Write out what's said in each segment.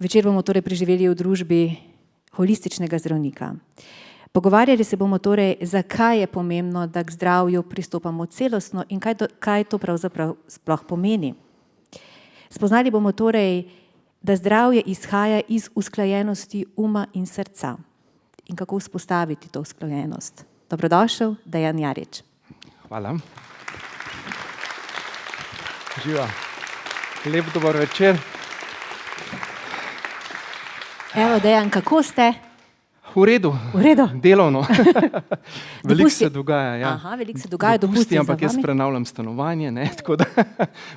Večer bomo torej preživeli v družbi holističnega zdravnika. Pogovarjali se bomo torej, zakaj je pomembno, da k zdravju pristopamo celostno in kaj to pravzaprav sploh pomeni. Spoznali bomo torej, da zdravje izhaja iz usklajenosti uma in srca in kako vzpostaviti to usklajenost. Dobrodošel, Dejan Jarič. Hvala. Živa. Lep dober večer. Evo, Dejan, kako ste? V redu. V redu? Delovno. Veliko se dogaja, ja. Aha, veliko se dogaja, dopusti, ampak za jaz vami. prenavljam stanovanje, ne, tako da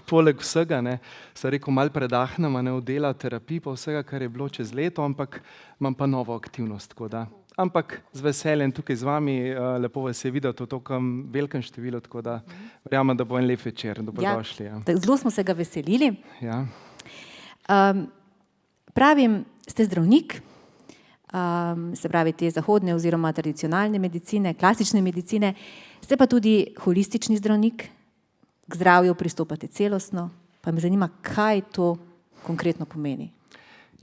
poleg vsega, ne, sem rekel, malo predahnem, ne, od dela, terapij pa vsega, kar je bilo čez leto, ampak imam pa novo aktivnost, tako da. Ampak z veseljem tukaj z vami, lepo vas je videti v tokem velikem številu, tako da verjamem, da bo en lep večer. Dobrodošli. Ja. Zelo smo se ga veselili. Ja. Pravim, ste zdravnik, se pravi te zahodne oziroma tradicionalne medicine, klasične medicine, ste pa tudi holistični zdravnik, k zdravju pristopate celostno, pa me zanima, kaj to konkretno pomeni.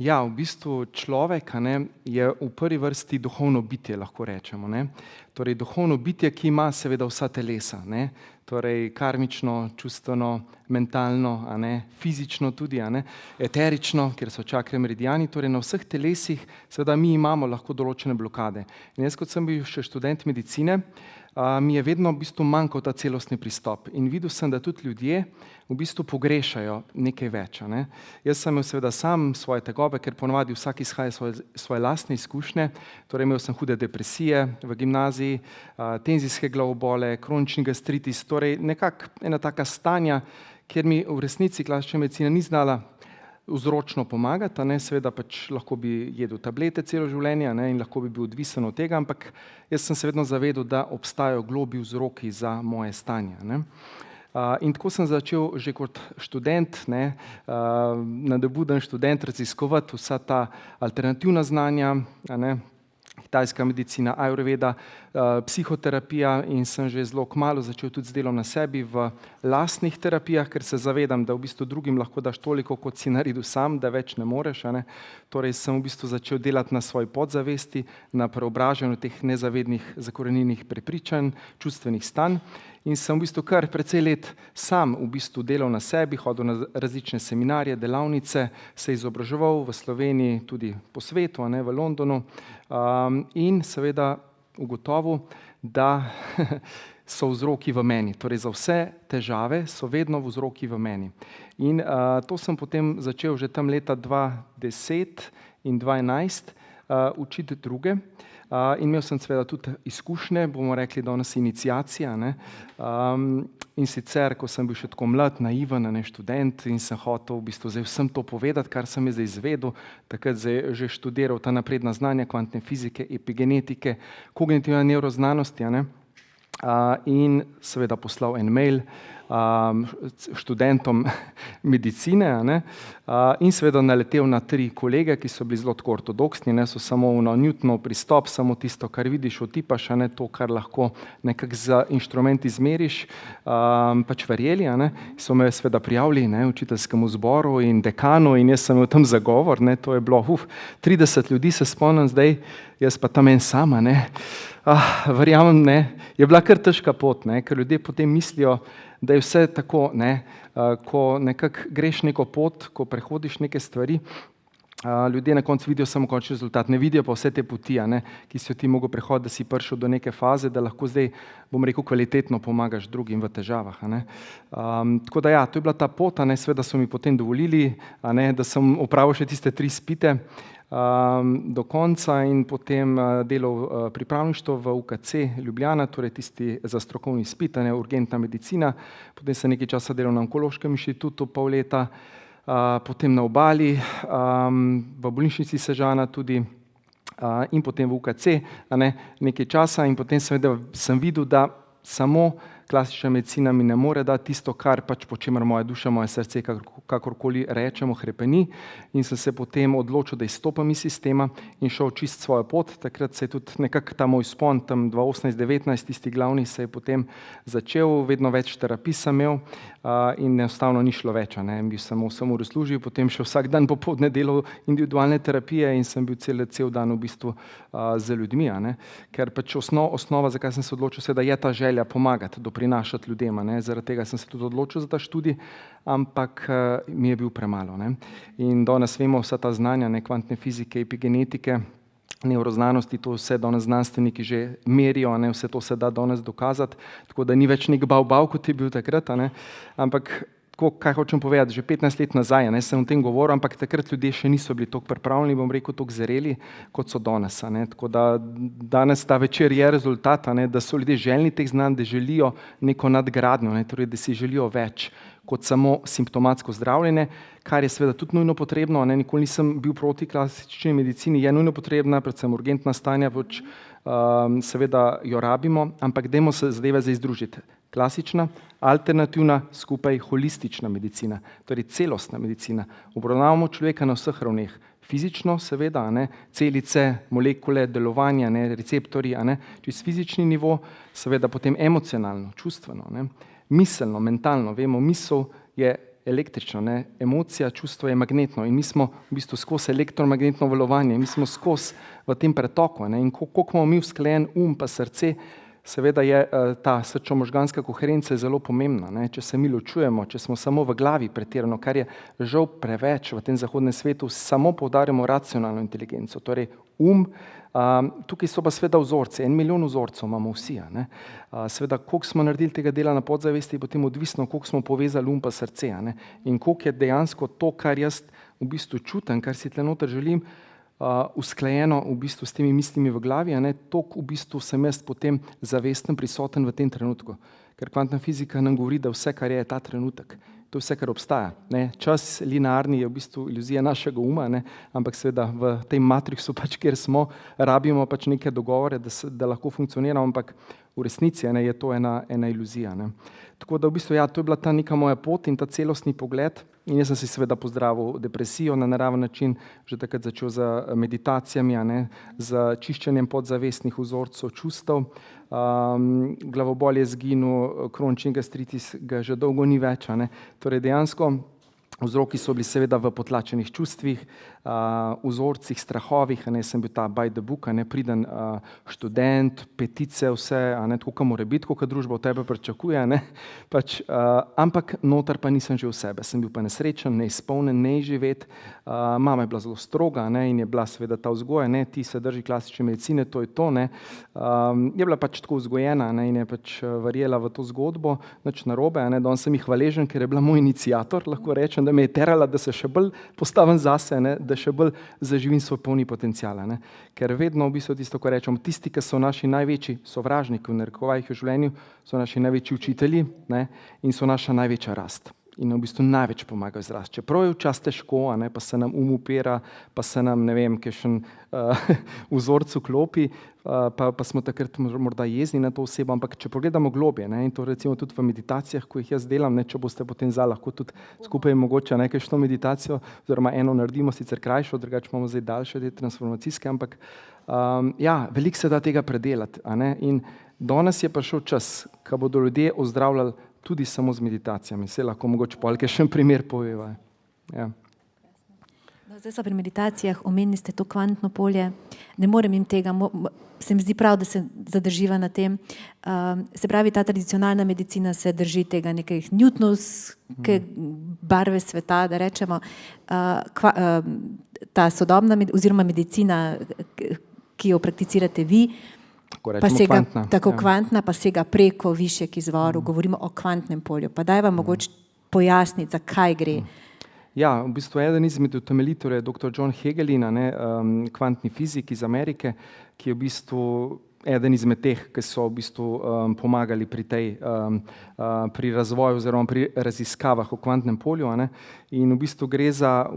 Ja, v bistvu človek, ne, je v prvi vrsti duhovno bitje, lahko rečemo. Ne. Torej, duhovno bitje, ki ima seveda vsa telesa. Ne. Torej, karmično, čustveno, mentalno, fizično tudi, eterično, kjer so čakre meridiani. Torej, na vseh telesih seveda mi imamo lahko določene blokade. In jaz, kot sem bil še študent medicine, mi je vedno v bistvu manjkal ta celostni pristop. In videl sem, da tudi ljudje v bistvu pogrešajo nekaj več. Ne. Jaz sem imel seveda sam svoje tegobe, ker ponavadi vsak izhaja svoje lastne izkušnje. Torej, imel sem hude depresije v gimnaziji, tenzijske glavobole, kronični gastritis, torej nekako ena taka stanja, kjer mi v resnici klasična medicina ni znala vzročno pomagati, seveda pač lahko bi jedel tablete celo življenje, in lahko bi bil odvisen od tega, ampak jaz sem se vedno zavedal, da obstajajo globlji vzroki za moje stanje. In tako sem začel že kot študent, nadobuden študent, raziskovati vsa ta alternativna znanja, kitajska medicina, ajurveda, psihoterapija, in sem že zelo kmalu začel tudi z delom na sebi v lastnih terapijah, ker se zavedam, da v bistvu drugim lahko daš toliko, kot si naredil sam, da več ne moreš. Torej sem v bistvu začel delati na svoji podzavesti, na preobražanju teh nezavednih zakoreninjenih prepričanj, čustvenih stanj. In sem v bistvu kar precej let sam v bistvu delal na sebi, hodil na različne seminarje, delavnice, se izobraževal v Sloveniji, tudi po svetu, v Londonu, in seveda ugotovil, da so vzroki v meni. Torej za vse težave so vedno vzroki v meni. In to sem potem začel že tam leta 2010 in 2011 učiti druge. In imel sem seveda tudi izkušnje, bomo rekli danes iniciacija. In sicer, ko sem bil še tako mlad, naiven, študent, in sem hotel v bistvu zdaj vsem to povedati, kar sem zdaj izvedel, takrat že študiral ta napredna znanja kvantne fizike, epigenetike, kognitivne nevroznanosti, in seveda poslal en mail študentom medicine, in seveda naletel na 3 kolege, ki so bili zelo tako ortodoksni, so samo na Newtonov pristop, samo tisto, kar vidiš, otipaš, to, kar lahko nekako za inštrument izmeriš, pač verjeli. So me seveda prijavili učiteljskemu zboru in dekanu, in jaz sem imel tam zagovor, to je bilo 30 ljudi, se spomnim zdaj, jaz pa tam en sama. Verjamem, je bila kar težka pot, ker ljudje potem mislijo, da je vse tako, ko nekako greš neko pot, ko prehodiš neke stvari, ljudje na koncu vidijo samo končni rezultat, ne vidijo pa vse te poti, ki si jo ti mogel prehoditi, da si prišel do neke faze, da lahko zdaj, bom rekel, kvalitetno pomagaš drugim v težavah. Tako da ja, to je bila ta pot, seveda so mi potem dovolili, da sem opravil še tiste 3 izpite do konca in potem delal pripravništvo v UKC Ljubljana, torej tisti za strokovni izpit, urgentna medicina, potem sem nekaj časa delal na Onkološkem inštitutu, pol leta, potem na Obali, v bolnišnici Sežana tudi, in potem v UKC nekaj časa, in potem seveda sem videl, da samo klasična medicina mi ne more dati tisto, kar pač po čemer moja duša, moje srce, kakorkoli rečemo, hrepeni. In sem se potem odločil, da izstopam iz sistema in šel čist svojo pot. Takrat se je tudi nekako ta moj vzpon, tam 2018-2019, tisti glavni, se je potem začel, vedno več terapij sem imel in enostavno ni šlo več. Bil sem 8 ur v službi, potem še vsak dan popoldne delal individualne terapije in sem bil cel dan v bistvu z ljudmi. Ker pač osnova, zakaj sem se odločil, da je ta želja pomagati, doprinašati ljudem. Zaradi tega sem se tudi odločil za ta študij, ampak mi je bil premalo. In danes vemo vsa ta znanja, kvantne fizike, epigenetike, nevroznanosti, to vse danes znanstveniki že merijo, vse to se da danes dokazati, tako da ni več nek bav, kot je bil takrat, ampak kaj hočem povedati, že 15 let nazaj sem o tem govoril, ampak takrat ljudje še niso bili toliko pripravljeni, bom rekel, toliko zreli, kot so danes. Tako da danes ta večer je rezultat, da so ljudje željni teh znanj, da želijo neko nadgradnjo, torej da si želijo več kot samo simptomatsko zdravljenje, kar je seveda tudi nujno potrebno. Nikoli nisem bil proti klasični medicini, je nujno potrebna, predvsem urgentna stanja, seveda jo rabimo, ampak dajmo se zadeve zdaj združiti. Klasična, alternativna, skupaj holistična medicina, torej celostna medicina. Obravnavamo človeka na vseh ravneh, fizično seveda, celice, molekule, delovanja, receptorji, čez fizični nivo, seveda potem emocionalno, čustveno, miselno, mentalno. Vemo, misel je električna, emocija, čustvo je magnetno in mi smo v bistvu skozi elektromagnetno valovanje, mi smo skozi v tem pretoku in koliko imamo mi usklajen pa srce, seveda je ta srčno-možganska koherenca zelo pomembna. Če se mi ločujemo, če smo samo v glavi pretirano, kar je žal preveč v tem zahodnem svetu, samo poudarjamo racionalno inteligenco, torej tukaj so pa seveda vzorci, 1 milijon vzorcev imamo vsi. Seveda, koliko smo naredili tega dela na podzavesti, je potem odvisno, koliko smo povezali pa srce in koliko je dejansko to, kar jaz v bistvu čutim, kar si tle noter želim, usklajeno v bistvu s temi mislimi v glavi, toliko v bistvu sem jaz potem zavesten prisoten v tem trenutku. Ker kvantna fizika nam govori, da vse, kar je ta trenutek, to je vse, kar obstaja. Čas linearni je v bistvu iluzija našega uma, ampak seveda v tem matriksu, kjer smo, rabimo neke dogovore, da lahko funkcioniramo, ampak v resnici je to ena iluzija. Tako da v bistvu, to je bila ta neka moja pot in ta celostni pogled. In jaz sem si seveda pozdravil depresijo na naraven način, že takrat začel z meditacijami, z čiščenjem podzavestnih vzorcev čustev. Glavobol je izginil, kronični gastritis ga že dolgo ni več. Torej dejansko vzroki so bili seveda v potlačenih čustvih, vzorcih, strahovih. Sem bil ta by the book, priden študent, petice, vse, tako kot mora biti, kot družba od tebe pričakuje. Ampak noter pa nisem živel sebe. Sem bil pa nesrečen, neizpolnjen, neizživet. Mama je bila zelo stroga in je bila seveda ta vzgoja, ti se drži klasične medicine, to je to. Je bila tako vzgojena in je verjela v to zgodbo, nič narobe. Danes sem jih hvaležen, ker je bila moj iniciator, lahko rečem, da me je terala, da se še bolj postavim zase, da še bolj zaživim svoj polni potencial. Ker vedno v bistvu tisto, ko rečemo, tisti, ki so naši največji sovražniki v narekovajih v življenju, so naši največji učitelji in so naša največja rast. In v bistvu največ pomagajo zrasti. Čeprav je včasih težko, pa se nam upira, pa se nam, kakšen vzorc vklopi, pa smo takrat morda jezni na to osebo, ampak če pogledamo globje, in to recimo tudi v meditacijah, ko jih jaz delam, če boste potem lahko tudi skupaj mogoče kakšno meditacijo, oziroma eno naredimo, sicer krajšo, drugače imamo zdaj daljše te transformacijske, ampak veliko se da tega predelati. In danes je prišel čas, ko bodo ljudje ozdravljali tudi samo z meditacijami. Se lahko mogoče polke še en primer povevajo. Zdaj so pri meditacijah, omenili ste to kvantno polje. Ne morem jim tega, se mi zdi prav, da se zadrživa na tem. Se pravi, ta tradicionalna medicina se drži tega nekaj newtonovske barve sveta, da rečemo. Ta sodobna oziroma medicina, ki jo prakticirate vi, pa sega, kvantna, pa sega preko višjih izvorov, govorimo o kvantnem polju. Pa daj vam mogoče pojasniti, za kaj gre. V bistvu eden izmed utemeljiteljev je dr. John Hegelin, kvantni fizik iz Amerike, ki je v bistvu eden izmed teh, ki so v bistvu pomagali pri razvoju oziroma pri raziskavah o kvantnem polju. In v bistvu gre za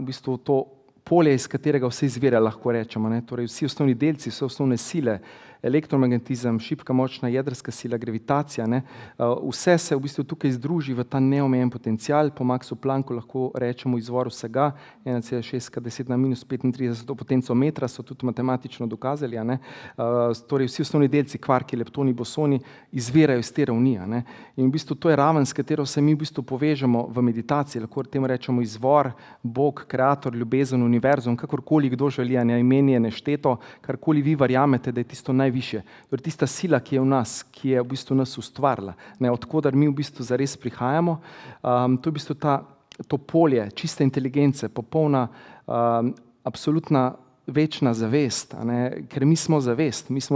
to polje, iz katerega vse izvira, lahko rečemo. Torej vsi osnovni delci, vse osnovne sile, elektromagnetizem, šibka močna jedrska sila, gravitacija, ne, vse se v bistvu tukaj združi v ta neomejen potencial. Po Maxu Plancku lahko rečemo izvor vsega, 1,6 k 10 na minus 35 potenco metra, so tudi matematično dokazali, ne. Torej vsi osnovni delci, kvarki, leptoni, bosoni izvirajo iz te ravni, ne. In v bistvu to je raven, s katero se mi v bistvu povežemo v meditaciji, lahko temu rečemo izvor, Bog, kreator, ljubezen, univerzum, kakorkoli kdo želi, ne, imen je nešteto, karkoli vi verjamete, da je tisto najvišje. Torej tista sila, ki je v nas, ki je v bistvu nas ustvarila, ne, odkoder mi v bistvu zares prihajamo, to je v bistvu to polje čiste inteligence, popolna, absolutna večna zavest, ne, ker mi smo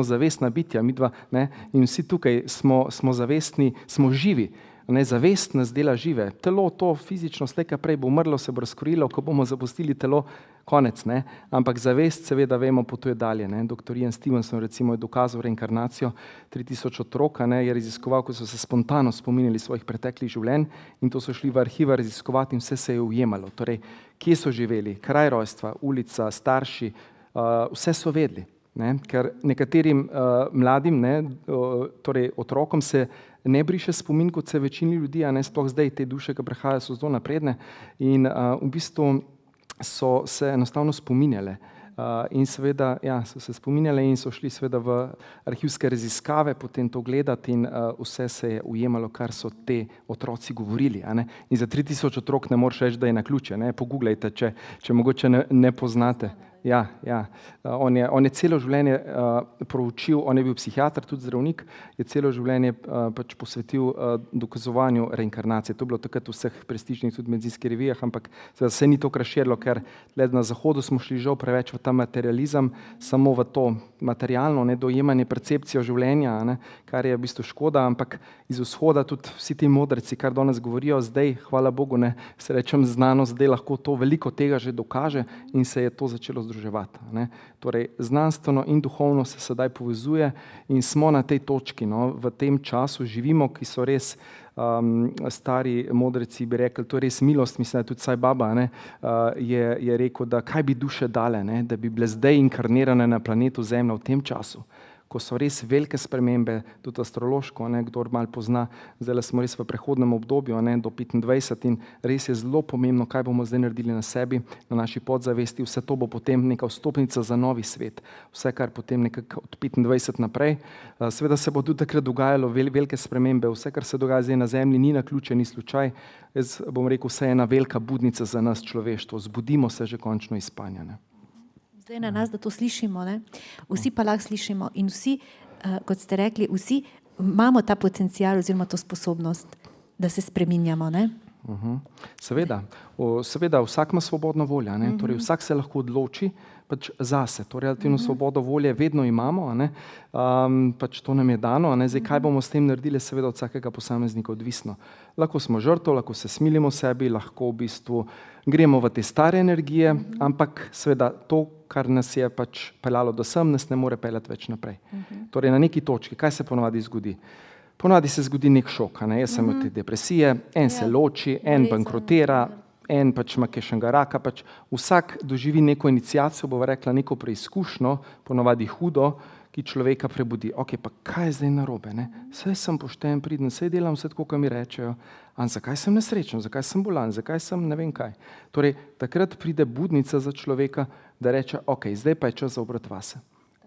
zavestna bitja, midva, ne, in vsi tukaj smo zavestni, smo živi. Ne, zavest nas dela žive. Telo, to fizično slej ko prej bo umrlo, se bo razkrojilo, ko bomo zapustili telo, konec, ne. Ampak zavest, seveda vemo, potuje dalje, ne. Dr. Ian Stevenson recimo je dokazal reinkarnacijo 3000 otrok, ne, je raziskoval, ko so se spontano spominjali svojih preteklih življenj in to so šli v arhive raziskovati in vse se je ujemalo. Torej, kje so živeli, kraj rojstva, ulica, starši, vse so vedeli, ne. Ker nekaterim mladim, ne, torej otrokom se ne briše spomin, kot se večini ljudi, a ne, sploh zdaj te duše, ki prihajajo, so zelo napredne in v bistvu so se enostavno spominjale. In seveda, ja, so se spominjale in so šli seveda v arhivske raziskave, potem to gledati in vse se je ujemalo, kar so te otroci govorili, a ne. In za 3000 otrok ne moreš reči, da je naključje, ne, pogooglejte, če mogoče ne poznate. Ja, on je celo življenje proučil, on je bil psihiater, tudi zdravnik, je celo življenje pač posvetil dokazovanju reinkarnacije. To je bilo takrat v vseh prestižnih tudi medicinskih revijah, ampak se ni to razširilo, ker na zahodu smo šli žal preveč v ta materializem, samo v to materialno, ne, dojemanje, percepcijo življenja, ne, kar je v bistvu škoda, ampak iz vzhoda tudi vsi ti modreci, kar danes govorijo, zdaj, hvala Bogu, ne, se rečem, znanost zdaj lahko to veliko tega že dokaže in se je to začelo združevati, ne. Torej, znanstveno in duhovno se sedaj povezuje in smo na tej točki, no, v tem času živimo, ki so res stari modreci bi rekli, to je res milost, mislim, da tudi Sai Baba, ne, je rekel, da kaj bi duše dale, ne, da bi bile zdaj inkarnirane na planetu Zemlja v tem času, ko so res velike spremembe, tudi astrološko, ne, kdor malo pozna, zdaj smo res v prehodnem obdobju, ne, do 25 in res je zelo pomembno, kaj bomo zdaj naredili na sebi, na naši podzavesti, vse to bo potem neka vstopnica za novi svet, vse kar potem nekako od 25 naprej, seveda se bo tudi takrat dogajalo velike spremembe, vse kar se dogaja zdaj na Zemlji ni naključje, ni slučaj, jaz bom rekel, vse je ena velika budnica za nas človeštvo, zbudimo se že končno iz spanja, ne. Zdaj na nas, da to slišimo, ne? Vsi pa lahko slišimo in vsi, kot ste rekli, vsi imamo ta potencial oziroma to sposobnost, da se spreminjamo, ne? Seveda, vsak ima svobodno voljo, ne? Torej vsak se lahko odloči pač zase, to relativno svobodo volje vedno imamo, a ne? Pač to nam je dano, a ne? Zdaj, kaj bomo s tem naredili, seveda od vsakega posameznika odvisno. Lahko smo žrtev, lahko se smilimo sebi, lahko v bistvu gremo v te stare energije, ampak seveda to, kar nas je pač peljalo do sem, nas ne more peljati več naprej. Torej na neki točki, kaj se ponavadi zgodi? Ponavadi se zgodi nek šok, a ne? Jaz sem od te depresije, en se loči, en bankrotira, en pač ima kakšnega raka, pač vsak doživi neko iniciacijo, bova rekla neko preizkušnjo, ponavadi hudo, ki človeka prebudi. Ok, pa kaj je zdaj narobe, ne? Saj sem pošten, priden, saj delam vse tako, kot mi rečejo, ampak zakaj sem nesrečen, zakaj sem bolan, zakaj sem ne vem kaj. Torej, takrat pride budnica za človeka, da reče, ok, zdaj pa je čas za obrat vase.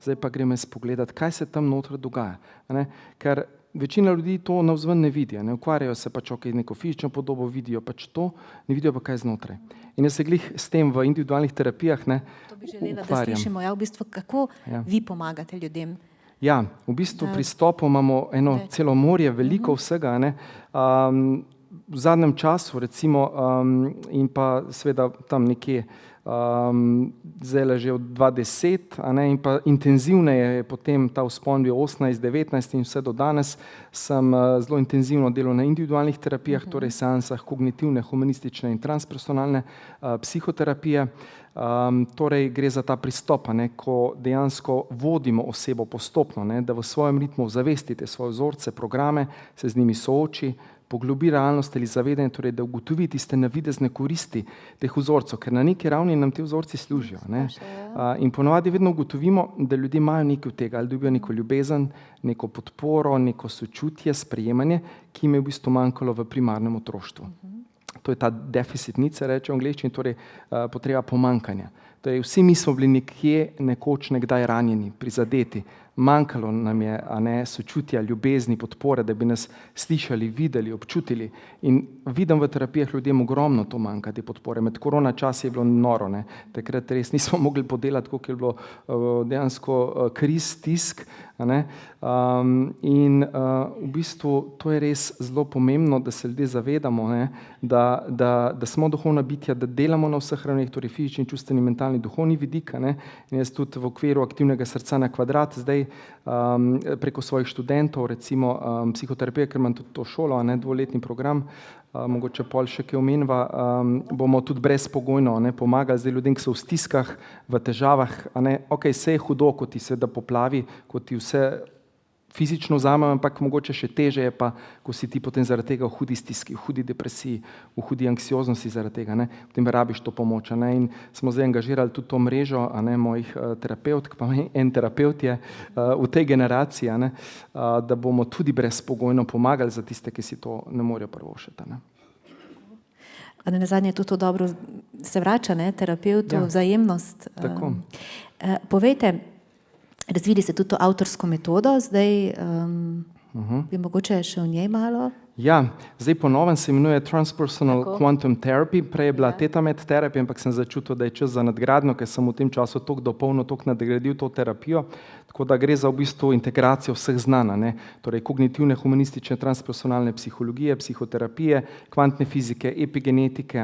Zdaj pa gremo spogledati, kaj se tam noter dogaja, ne? Ker večina ljudi to navzven ne vidi, ne, ukvarjajo se pač neko fizično podobo, vidijo pač to, ne vidijo pa kaj znotraj. In jaz se glih s tem v individualnih terapijah, ne, to bi želela, da slišimo, ja, v bistvu, kako vi pomagate ljudem. Ja, v bistvu pristopov imamo eno celo morje, veliko vsega, ne. V zadnjem času recimo in pa seveda tam nekje zdaj že od 2010, a ne, in pa intenzivneje je potem ta vzpon bil 18, 19 in vse do danes sem zelo intenzivno delal na individualnih terapijah, torej seansah kognitivne, humanistične in transpersonalne psihoterapije. Torej gre za ta pristop, ne, ko dejansko vodimo osebo postopno, ne, da v svojem ritmu zavestite svoje vzorce, programe, se z njimi sooči, poglobi realnost ali zavedanje, torej da ugotovi tiste navidezne koristi teh vzorcev, ker na neki ravni nam te vzorci služijo. Ne? In ponovadi vedno ugotovimo, da ljudje imajo nekaj od tega, ali dobijo neko ljubezen, neko podporo, neko sočutje, sprejemanje, ki jim je v bistvu manjkalo v primarnem otroštvu. To je ta deficit need, se reče v angleščini, torej potreba pomanjkanja. Torej, vsi mi smo bili nekje nekoč nekdaj ranjeni, prizadeti. Manjkalo nam je sočutja, ljubezni, podpore, da bi nas slišali, videli, občutili. In vidim v terapijah ljudem ogromno to manjka, te podpore. Med korona časi je bilo noro, ne. Takrat res nismo mogli podelati, koliko je bilo dejansko kriz, stisk. In v bistvu to je res zelo pomembno, da se ljudje zavedamo, da smo duhovna bitja, da delamo na vseh ravneh, torej fizični, čustveni, mentalni, duhovni vidik. In jaz tudi v okviru aktivnega srca na kvadrat zdaj preko svojih študentov, recimo psihoterapije, ker imam tudi to šolo, 2-letni program, mogoče pol še kaj omeniva, bomo tudi brezpogojno pomagali zdaj ljudem, ki so v stiskah, v težavah. Ok, vse je hudo, ko ti se da poplavi, ko ti vse fizično vzame, ampak mogoče še teže je pa, ko si ti potem zaradi tega v hudi stiski, v hudi depresiji, v hudi anksioznosti zaradi tega, potem rabiš to pomoč. In smo zdaj angažirali tudi to mrežo mojih terapevtk, pa en terapeut je v tej generaciji, da bomo tudi brezpogojno pomagali za tiste, ki si to ne morejo privoščiti. Nazadnje tudi to dobro se vrača, terapevtu, vzajemnost. Tako. Povejte, razvili ste tudi to avtorsko metodo, zdaj bi mogoče še o njej malo? Ja, zdaj po novem se imenuje Transpersonal Quantum Therapy, prej je bila Theta-Med terapija, ampak sem začutil, da je čas za nadgradnjo, ker sem v tem času toliko dopolnil, toliko nadgradil to terapijo, tako da gre za v bistvu integracijo vseh znanj, torej kognitivne, humanistične, transpersonalne psihologije, psihoterapije, kvantne fizike, epigenetike,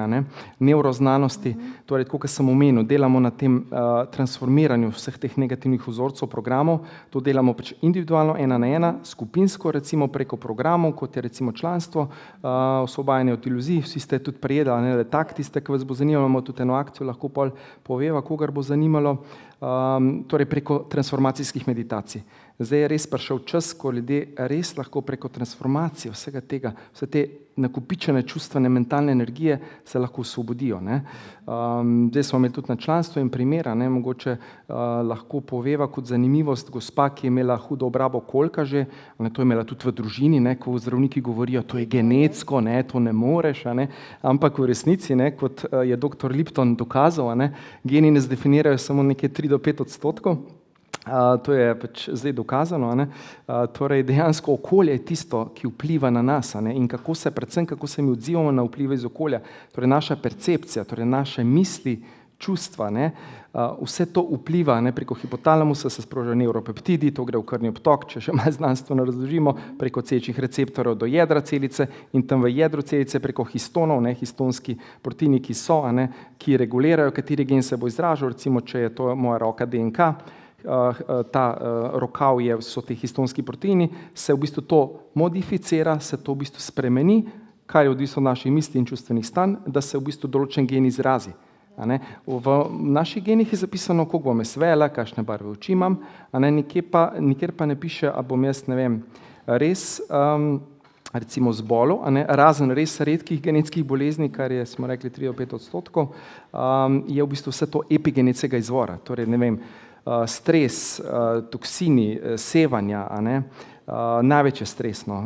nevroznanosti, torej tako, kot sem omenil, delamo na tem transformiranju vseh teh negativnih vzorcev programov, to delamo pač individualno, 1-na-1, skupinsko, recimo preko programov, kot je recimo članstvo, osvobajanje od iluzij, vsi ste tudi prijedali, letak, tiste, ki vas bo zanimalo, imamo tudi eno akcijo, lahko pol poveva, kogar bo zanimalo, torej preko transformacijskih meditacij. Zdaj je res prišel čas, ko ljudje res lahko preko transformacije vsega tega, vse te nakupičene čustvene, mentalne energije se lahko osvobodijo. Zdaj smo imeli tudi na članstvu in primera, mogoče lahko poveva kot zanimivost gospa, ki je imela hudo obrabo kolka že, to je imela tudi v družini, ko zdravniki govorijo, to je genetsko, to ne moreš, ampak v resnici, kot je dr. Lipton dokazal, geni ne zdefinirajo samo nekje 3-5%, to je pač zdaj dokazano, torej dejansko okolje je tisto, ki vpliva na nas in predvsem kako se mi odzivamo na vplive iz okolja, torej naša percepcija, torej naše misli, čustva, vse to vpliva, preko hipotalamusa se sprožajo nevropeptidi, to gre v krvni obtok, če še malo znanstveno razložimo, preko celičnih receptorjev do jedra celice in tam v jedru celice preko histonov, histonski proteini, ki so, ki regulirajo, kateri gen se bo izražal, recimo, če je to moja roka DNK, ta rokav so ti histonski proteini, se v bistvu to modificira, se to v bistvu spremeni, kar je odvisno od naših misli in čustvenih stanj, da se v bistvu določen gen izrazi. V naših genih je zapisano, koliko bom jaz vela, kakšne barve oči imam, nikjer pa ne piše, a bom jaz, res recimo zbolel, razen res redkih genetskih bolezni, kar je, smo rekli, 3-5%, je v bistvu vse to epigenetskega izvora, torej stres, toksini, sevanja, največ je stresno,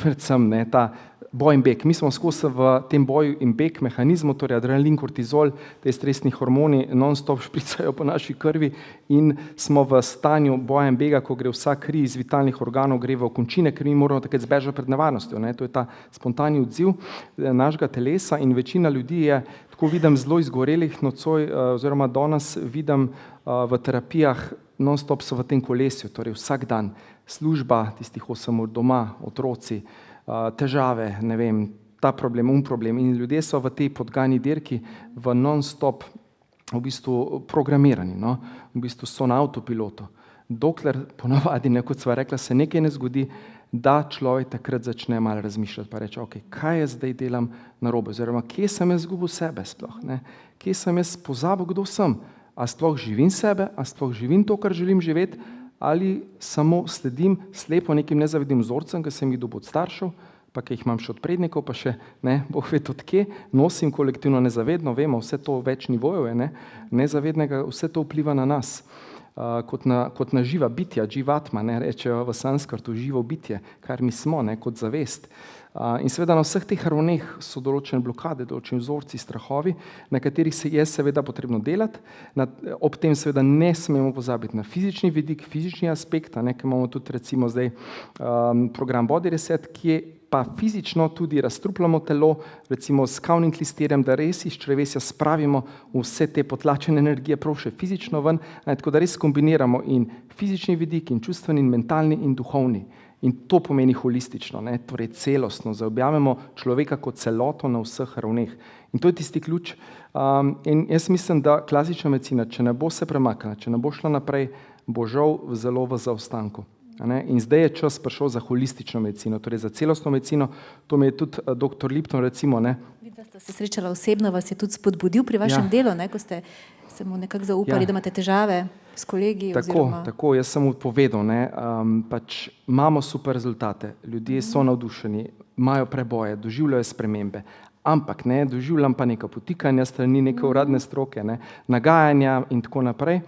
predvsem ta boj in beg. Mi smo skozi v tem boju in beg mehanizmu, torej adrenalin, kortizol, te stresni hormoni non-stop špricajo po naši krvi in smo v stanju boja in bega, ko gre vsa kri iz vitalnih organov, gre v končine, ker mi moramo takrat zbežati pred nevarnostjo. To je ta spontani odziv našega telesa in večina ljudi je, tako vidim, zelo izgorelih nocoj, oziroma danes vidim v terapijah, non-stop so v tem kolesju, torej vsak dan, služba, tistih 8 ur doma, otroci, težave, ta problem, problem in ljudje so v tej podgani dirki v non-stop v bistvu programirani, v bistvu so na avtopilotu. Dokler ponavadi, kot sva rekla, se nekaj ne zgodi, da človek takrat začne malo razmišljati pa reče, ok, kaj jaz zdaj delam narobe, oziroma kje sem jaz izgubil sebe sploh, kje sem jaz pozabil, kdo sem, a sploh živim sebe, a sploh živim to, kar želim živeti, ali samo sledim slepo nekim nezavednim vzorcem, ki sem jih dobil od staršev, pa ki jih imam še od prednikov, pa še ne, Bog ve od kje, nosim kolektivno nezavedno, vemo, vse to več nivojev je, nezavednega, vse to vpliva na nas. Kot na živa bitja, dživatma, rečejo v sanskrtu, živo bitje, kar mi smo, kot zavest. In seveda na vseh teh ravneh so določene blokade, določeni vzorci, strahovi, na katerih se je seveda potrebno delati. Ob tem seveda ne smemo pozabiti na fizični vidik, fizični aspekt, ker imamo tudi recimo zdaj program Body Reset, ki pa fizično tudi razstrupljamo telo, recimo s kavnim klisterjem, da res iz črevesja spravimo vse te potlačene energije prav še fizično ven, tako da res kombiniramo in fizični vidik, in čustveni, in mentalni, in duhovni. In to pomeni holistično, torej celostno, zaobjamemo človeka kot celoto na vseh ravneh. In to je tisti ključ. In jaz mislim, da klasična medicina, če ne bo se premaknila, če ne bo šla naprej, bo žal zelo v zaostanku. In zdaj je čas prišel za holistično medicino, torej za celostno medicino. To mi je tudi dr. Lipton recimo. Videla ste se srečala osebno, vas je tudi spodbudil pri vašem delu, ko ste se mu nekako zaupali, da imate težave s kolegi. Tako, jaz sem mu povedal, pač imamo super rezultate, ljudje so navdušeni, imajo preboje, doživljajo spremembe, ampak doživljam pa neka potikanja strani neke uradne stroke, nagajanja in tako naprej.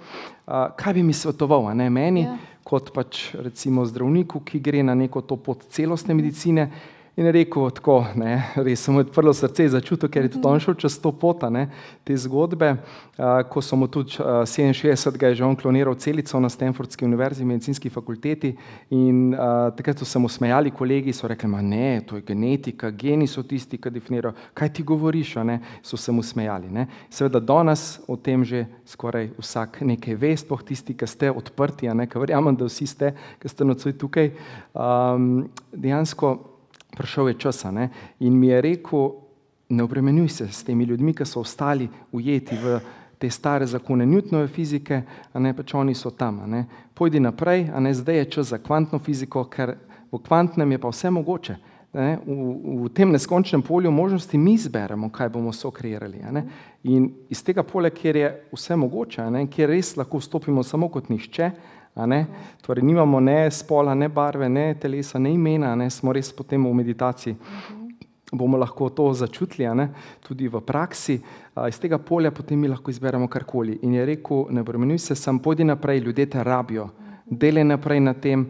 Kaj bi mi svetoval, meni, kot pač recimo zdravniku, ki gre na neko to pot celostne medicine, in je rekel tako, res sem mu odprlo srce in začutil, ker je tudi on šel čez to pot, te zgodbe, ko so mu tudi 67 je že on kloniral celico na Stanfordski univerzi, medicinski fakulteti, in takrat so se mu smejali kolegi, so rekli, ne, to je genetika, geni so tisti, ki definirajo, kaj ti govoriš, so se mu smejali. Seveda danes o tem že skoraj vsak nekaj ve, sploh tisti, ki ste odprti, ker verjamem, da vsi ste, ki ste nocoj tukaj, dejansko prišel je čas, in mi je rekel, ne obremenjuj se s temi ljudmi, ki so ostali ujeti v te stare zakone Newtonove fizike, pač oni so tam. Pojdi naprej, zdaj je čas za kvantno fiziko, ker v kvantnem je pa vse mogoče. V tem neskončnem polju možnosti mi izberemo, kaj bomo sokreirali. In iz tega polja, kjer je vse mogoče, kjer res lahko vstopimo samo kot nihče, torej nimamo ne spola, ne barve, ne telesa, ne imena, smo res potem v meditaciji, bomo lahko to začutili, tudi v praksi, iz tega polja potem mi lahko izberemo karkoli. In je rekel, ne obremenjuj se, sam pojdi naprej, ljudje te rabijo, delaj naprej na tem,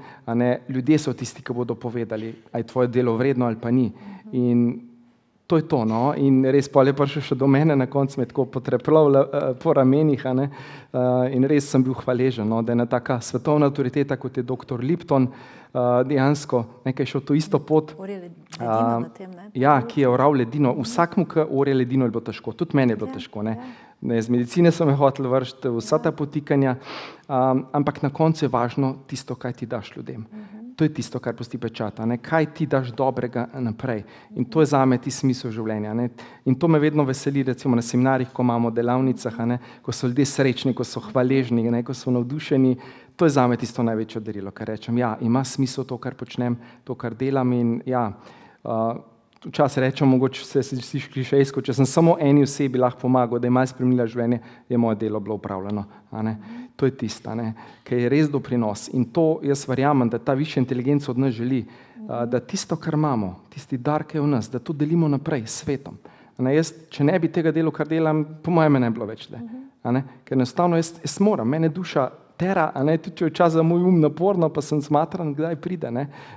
ljudje so tisti, ki bodo povedali, a je tvoje delo vredno ali pa ni. In to je to, in res pa je prišel še do mene, na koncu me tako potrepljal po ramenih, in res sem bil hvaležen, da je ena taka svetovna avtoriteta, kot je dr. Lipton, dejansko nekaj šel to isto pot, ki je oral ledino, vsakmu, ki orje ledino, je bilo težko, tudi meni je bilo težko, z medicine so me hoteli vršiti, vsa ta potikanja, ampak na koncu je važno tisto, kaj ti daš ljudem. To je tisto, kar pusti pečat, kaj ti daš dobrega naprej. In to je zame ti smisel življenja. In to me vedno veseli, recimo na seminarjih, ko imamo delavnicah, ko so ljudje srečni, ko so hvaležni, ko so navdušeni. To je zame tisto največje darilo, kar rečem. Ja, ima smisel to, kar počnem, to, kar delam. In ja, včasih rečem, mogoče se sliši klišejsko, če sem samo eni osebi lahko pomagal, da je malo spremenila življenje, je moje delo bilo opravljeno. To je tista, ki je res doprinos. In to jaz verjamem, da ta višja inteligenca od nas želi, da tisto, kar imamo, tisti dar, ki je v nas, da to delimo naprej s svetom. Jaz, če ne bi tega dela, kar delam, po mojem ne bi bilo več. Ker enostavno jaz moram, mene duša tera, tudi če je včasih za moj naporno, pa sem zmatran, kdaj pride,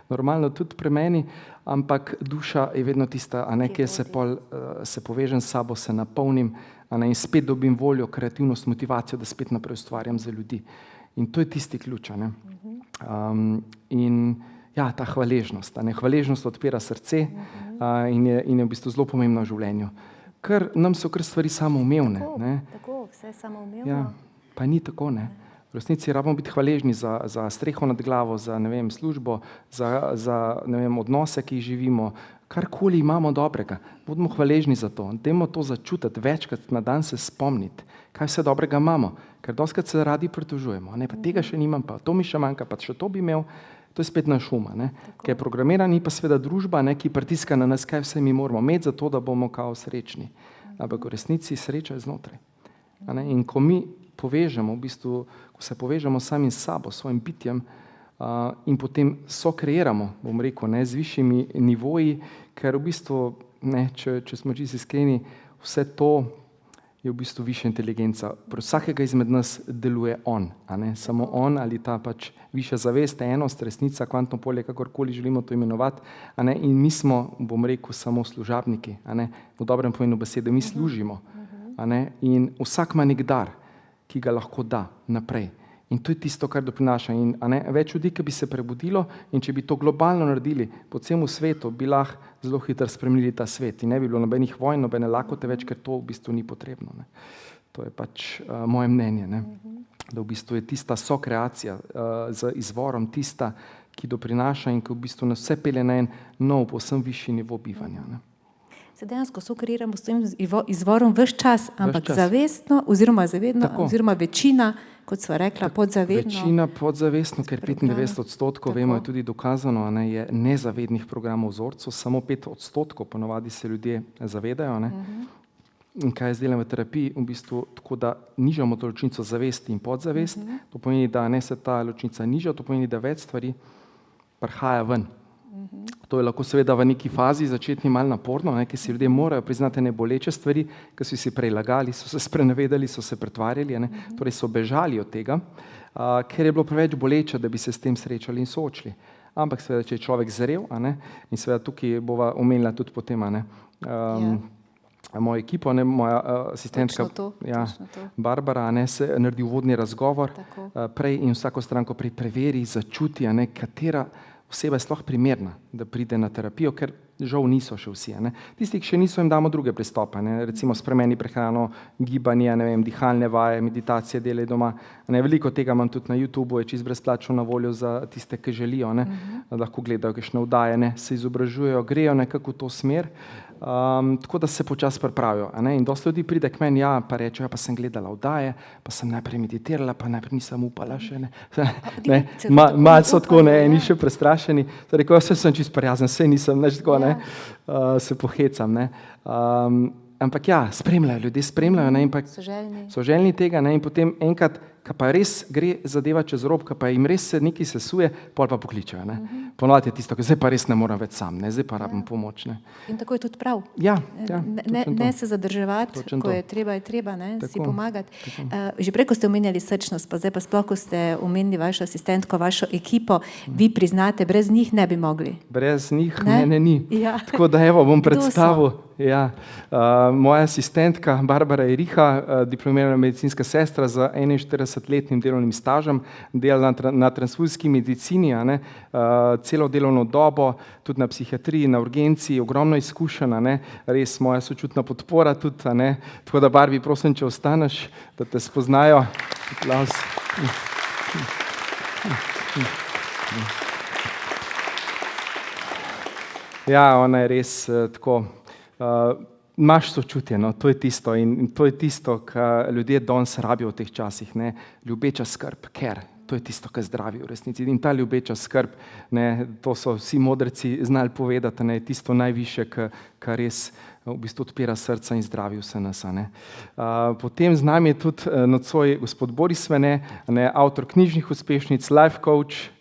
normalno tudi pri meni, ampak duša je vedno tista, kjer se povežem s sabo, se napolnim, in spet dobim voljo, kreativnost, motivacijo, da spet naprej ustvarjam za ljudi. In to je tisti ključ. In ja, ta hvaležnost. Hvaležnost odpira srce in je v bistvu zelo pomembna v življenju. Ker nam so kar stvari samoumevne. Tako, vse samoumevno. Ja, pa ni tako, V resnici rabimo biti hvaležni za streho nad glavo, za službo, za odnose, ki jih živimo, karkoli imamo dobrega. Bodimo hvaležni za to. Dajmo to začutiti, večkrat na dan se spomniti, kaj vse dobrega imamo. Ker dostikrat se radi pritožujemo. Pa tega še nimam, pa to mi še manjka, pa še to bi imel. To je spet naš um, ki je programiran, in pa seveda družba, ki pritiska na nas, kaj vse mi moramo imeti za to, da bomo kao srečni. Ampak v resnici sreča je znotraj. In ko mi povežemo, v bistvu, ko se povežemo sami s sabo, s svojim bitjem, in potem sokreiramo, bom rekel, ne, z višjimi nivoji, ker v bistvu, ne, če smo čisto iskreni, vse to je v bistvu višja inteligenca. Pri vsakega izmed nas deluje on, a ne, samo on ali ta pač višja zavest, enost, resnica, kvantno polje, kakorkoli želimo to imenovati, a ne, in mi smo, bom rekel, samo služabniki, a ne, v dobrem pomenu besede, mi služimo, a ne, in vsak ima nek dar, ki ga lahko da naprej. In to je tisto, kar doprinaša. In, a ne, več ljudi, ki bi se prebudilo, in če bi to globalno naredili po celem svetu, bi lahko zelo hitro spremenili ta svet in ne bi bilo nobenih vojn, nobene lakote več, ker to v bistvu ni potrebno. Ne. To je pač moje mnenje, ne. Da v bistvu je tista sokreacija z izvorom tista, ki doprinaša in ki v bistvu nas vse pelje na en nov, povsem višji nivo bivanja. Ne. Se dejansko sokreiramo s tem izvorom ves čas, ampak čas. Zavestno oziroma zavedno, Tako. oziroma večina, kot sva rekla, podzavedno. Večina podzavestno, ker programov. 95% vemo, je tudi dokazano, a ne, je nezavednih programov vzorcev, samo 5% ponovadi se ljudje zavedajo. Ne. In kaj jaz delam v terapiji, v bistvu tako, da nižamo to ločnico zavesti in podzavest, to pomeni, da ne se ta ločnica niža, to pomeni, da več stvari prihaja ven. To je lahko seveda v neki fazi začetni malo naporno, ne, ker si ljudje morajo priznati ne boleče stvari, ker so si prej lagali, so se sprenevedali, so se pretvarjali, ne, torej so bežali od tega, ker je bilo preveč boleče, da bi se s tem srečali in soočili. Ampak seveda, če je človek zrel, a ne, in seveda tukaj bova omenila tudi potem, a ne, mojo ekipo, ne, moja asistentka Točno to. Barbara, a ne, se naredi uvodni razgovor Tako. prej in vsako stranko prej preveri, začuti, a ne, katera oseba je sploh primerna, da pride na terapijo, ker žal niso še vsi. Ne. Tisti, ki še niso, jim damo druge pristope, ne. Recimo spremeni prehrano, gibanje, ne vem, dihalne vaje, meditacije, delaj doma. Ne. Veliko tega imam tudi na YouTubeu, je čisto brezplačno na voljo za tiste, ki želijo, ne. Lahko gledajo kakšne vdaje, ne, se izobražujejo, grejo nekako v to smer, tako da se počasi pripravijo. A ne. In dosti ljudi pride k meni, ja, pa reče, ja, pa sem gledala vdaje, pa sem najprej meditirala, pa najprej nisem upala še, ne. Ne. Malo so tako, ne, eni še prestrašeni. Rekel, jaz sem čisto prijazen, saj nisem, nič tako, ne. Se pohecam, ne. Ampak ja, spremljajo, ljudje spremljajo, ne, in pa so željni tega, ne, in potem enkrat, ko pa res gre zadeva čez rob, ko pa jim res se nekaj sesuje, pol pa pokličejo, ne. Ponovadi je tisto, zdaj pa res ne morem več sam, ne, zdaj pa rabim pomoč, ne. In tako je tudi prav. Ja, Ne se zadrževati, ko je treba, ne, si pomagati. Že prej, ko ste omenjali srčnost, pa zdaj pa sploh, ko ste omenili vašo asistentko, vašo ekipo, vi priznate, brez njih ne bi mogli. Brez njih mene ni. Ja. Tako da evo, bom predstavil. Ja, moja asistentka Barbara Eriha, diplomirana medicinska sestra z 41-letnim delovnim stažem, dela na transfuzijski medicini, a ne, celo delovno dobo, tudi na psihiatriji, na urgenci, ogromno izkušenj, a ne, res moja sočutna podpora tudi, a ne, tako da Barbi, prosim, če ostaneš, da te spoznajo. Aplavz. Ja, ona je res tako. Imaš sočutje, no, to je tisto in to je tisto, kar ljudje danes rabijo v teh časih, ne, ljubeča skrb, ker to je tisto, kar zdravi v resnici. In ta ljubeča skrb, ne, to so vsi modreci znali povedati, ne, tisto najvišje, kar res v bistvu odpira srca in zdravi vse nas. Ne. Potem z nami je tudi nocoj gospod Boris Svene, ne, avtor knjižnih uspešnic, life coach,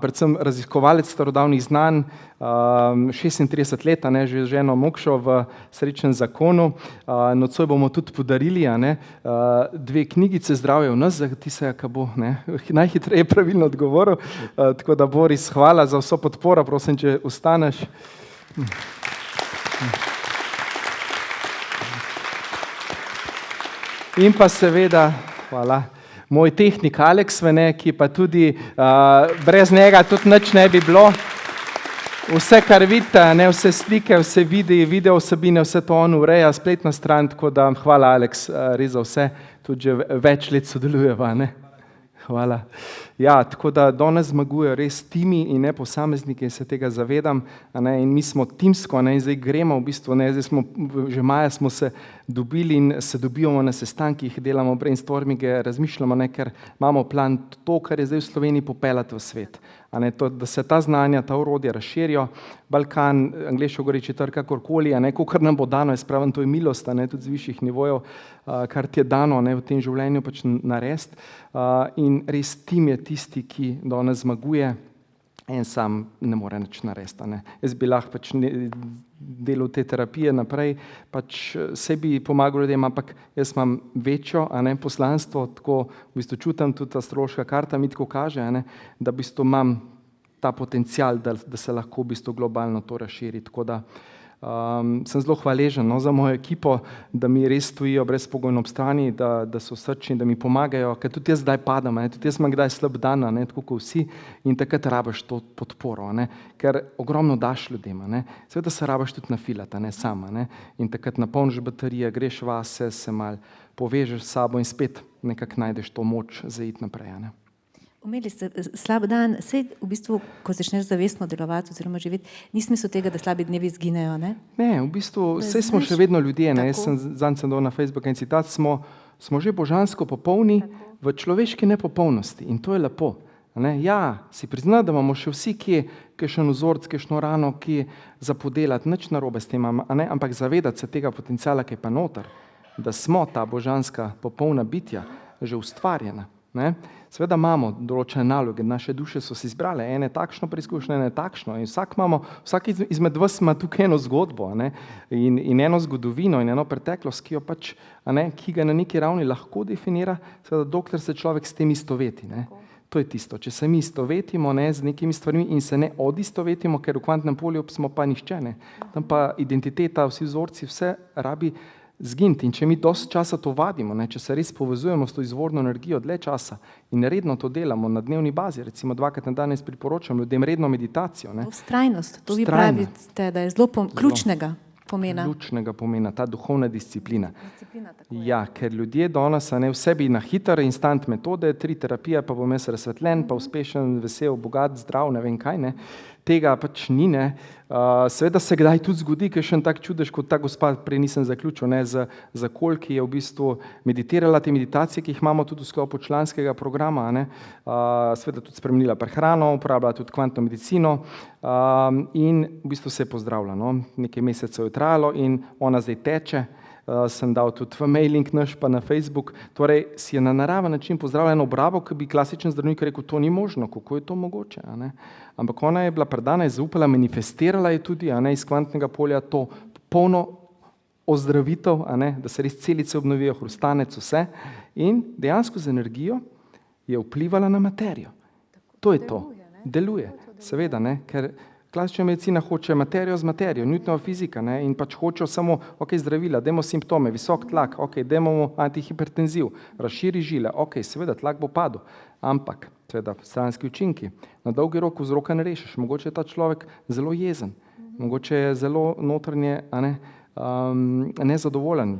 predvsem raziskovalec starodavnih znanj, 36 let, ne, že z ženo Mokšo v Srečnem zakonu. Nocoj bomo tudi podarili, a ne, 2 knjigice Zdravje v nas, za tistega, ki bo, ne, najhitreje pravilno odgovoril. Tako da, Boris, hvala za vso podporo, prosim, če ostaneš. In pa seveda, hvala, moj tehnik Aleks Svene, ki pa tudi brez njega tudi nič ne bi bilo. Vse, kar vidite, ne, vse slike, vse videi, video vsebine, vse to on ureja, spletna stran, tako da hvala, Aleks, res za vse, tudi že več let sodelujeva, ne. Hvala. Ja, tako da danes zmagujejo res timi in ne posamezniki, in se tega zavedam, a ne, in mi smo timsko, ne, in zdaj gremo v bistvu, ne, zdaj smo, že maja smo se dobili in se dobivamo na sestankih, delamo brainstorminge, razmišljamo, ne, ker imamo plan to, kar je zdaj v Sloveniji, popeljati v svet. Da se ta znanja, ta orodja razširijo. Balkan, angleško govori četrk, kakorkoli, kolikor nam bo dano, jaz pravim, to je milost, tudi z višjih nivojev, kar ti je dano v tem življenju pač narediti. In res tim je tisti, ki danes zmaguje, en sam ne more nič narediti. Jaz bi lahko pač delal te terapije naprej, pač sebi pomagal ljudem, ampak jaz imam večjo poslanstvo, tako v bistvu čutim, tudi astrološka karta mi tako kaže, da v bistvu imam ta potencial, da se lahko v bistvu globalno to razširi. Tako da sem zelo hvaležen za mojo ekipo, da mi res stojijo brezpogojno ob strani, da so srčni, da mi pomagajo, ker tudi jaz zdaj padam, tudi jaz imam kdaj slab dan, tako kot vsi, in takrat rabiš to podporo, ker ogromno daš ljudem, seveda se rabiš tudi nafilati, sama, in takrat napolniš baterije, greš vase, se malo povežeš s sabo in spet nekako najdeš to moč za iti naprej. Imeli ste slab dan, saj v bistvu, ko začneš zavestno delovati oziroma živeti, ni smisel tega, da slabi dnevi izginejo, ne? Ne, v bistvu, saj smo še vedno ljudje, jaz sem zadnjič dal na Facebook en citat, smo že božansko popolni v človeški nepopolnosti in to je lepo. Ja, si prizna, da imamo še vsi kakšen vzorc, kakšno rano, ki za podelati, nič narobe s tem, ampak zavedati se tega potenciala, ki je pa noter, da smo ta božanska popolna bitja, že ustvarjena. Seveda imamo določene naloge, naše duše so si izbrale, ene takšno preizkušnjo, ene takšno in vsak izmed vas ima tukaj eno zgodbo in eno zgodovino in eno preteklost, ki jo pač, ki ga na neki ravni lahko definira, seveda dokler se človek s tem istoveti. To je tisto, če se mi istovetimo z nekimi stvarmi in se ne odistovetimo, ker v kvantnem polju smo pa nihče, tam pa identiteta, vsi vzorci, vse rabi zginiti. In če mi dosti časa to vadimo, če se res povezujemo s to izvorno energijo dlje časa in redno to delamo na dnevni bazi, recimo 2krat na dan priporočam ljudem redno meditacijo. To vztrajnost, to vi pravite, da je zelo ključnega pomena. Ključnega pomena, ta duhovna disciplina. Ja, ker ljudje danes vse bi na hitro, instant metode, 3 terapije, pa bom jaz razsvetljen, pa uspešen, vesel, bogat, zdrav, ne vem kaj, tega pač ni, seveda se kdaj tudi zgodi, ker še en tak čudež, kot ta gospa, prej nisem zaključil, za ki je v bistvu meditirala te meditacije, ki jih imamo tudi v sklopu članskega programa, seveda tudi spremenila prehrano, uporabljala tudi kvantno medicino in v bistvu se je pozdravila. Nekaj mesecev je trajalo in ona zdaj teče, sem dal tudi v mailing naš pa na Facebook, torej si je na naraven način pozdravila eno obrabo, ki bi klasičen zdravnik rekel, to ni možno, kako je to mogoče, ampak ona je bila predana, je zaupala, manifestirala je tudi iz kvantnega polja to polno ozdravitev, da se res celice obnovijo, hrustanec, vse in dejansko z energijo je vplivala na materijo. To je to, deluje, seveda, ker klasična medicina hoče materijo z materijo, Newtonova fizika in pač hoče samo zdravila, dajmo simptome, visok tlak, dajmo antihipertenziv, razširi žile, seveda tlak bo padel, ampak seveda stranski učinki, na dolgi rok vzroka ne rešiš, mogoče je ta človek zelo jezen, mogoče je zelo notranje nezadovoljen,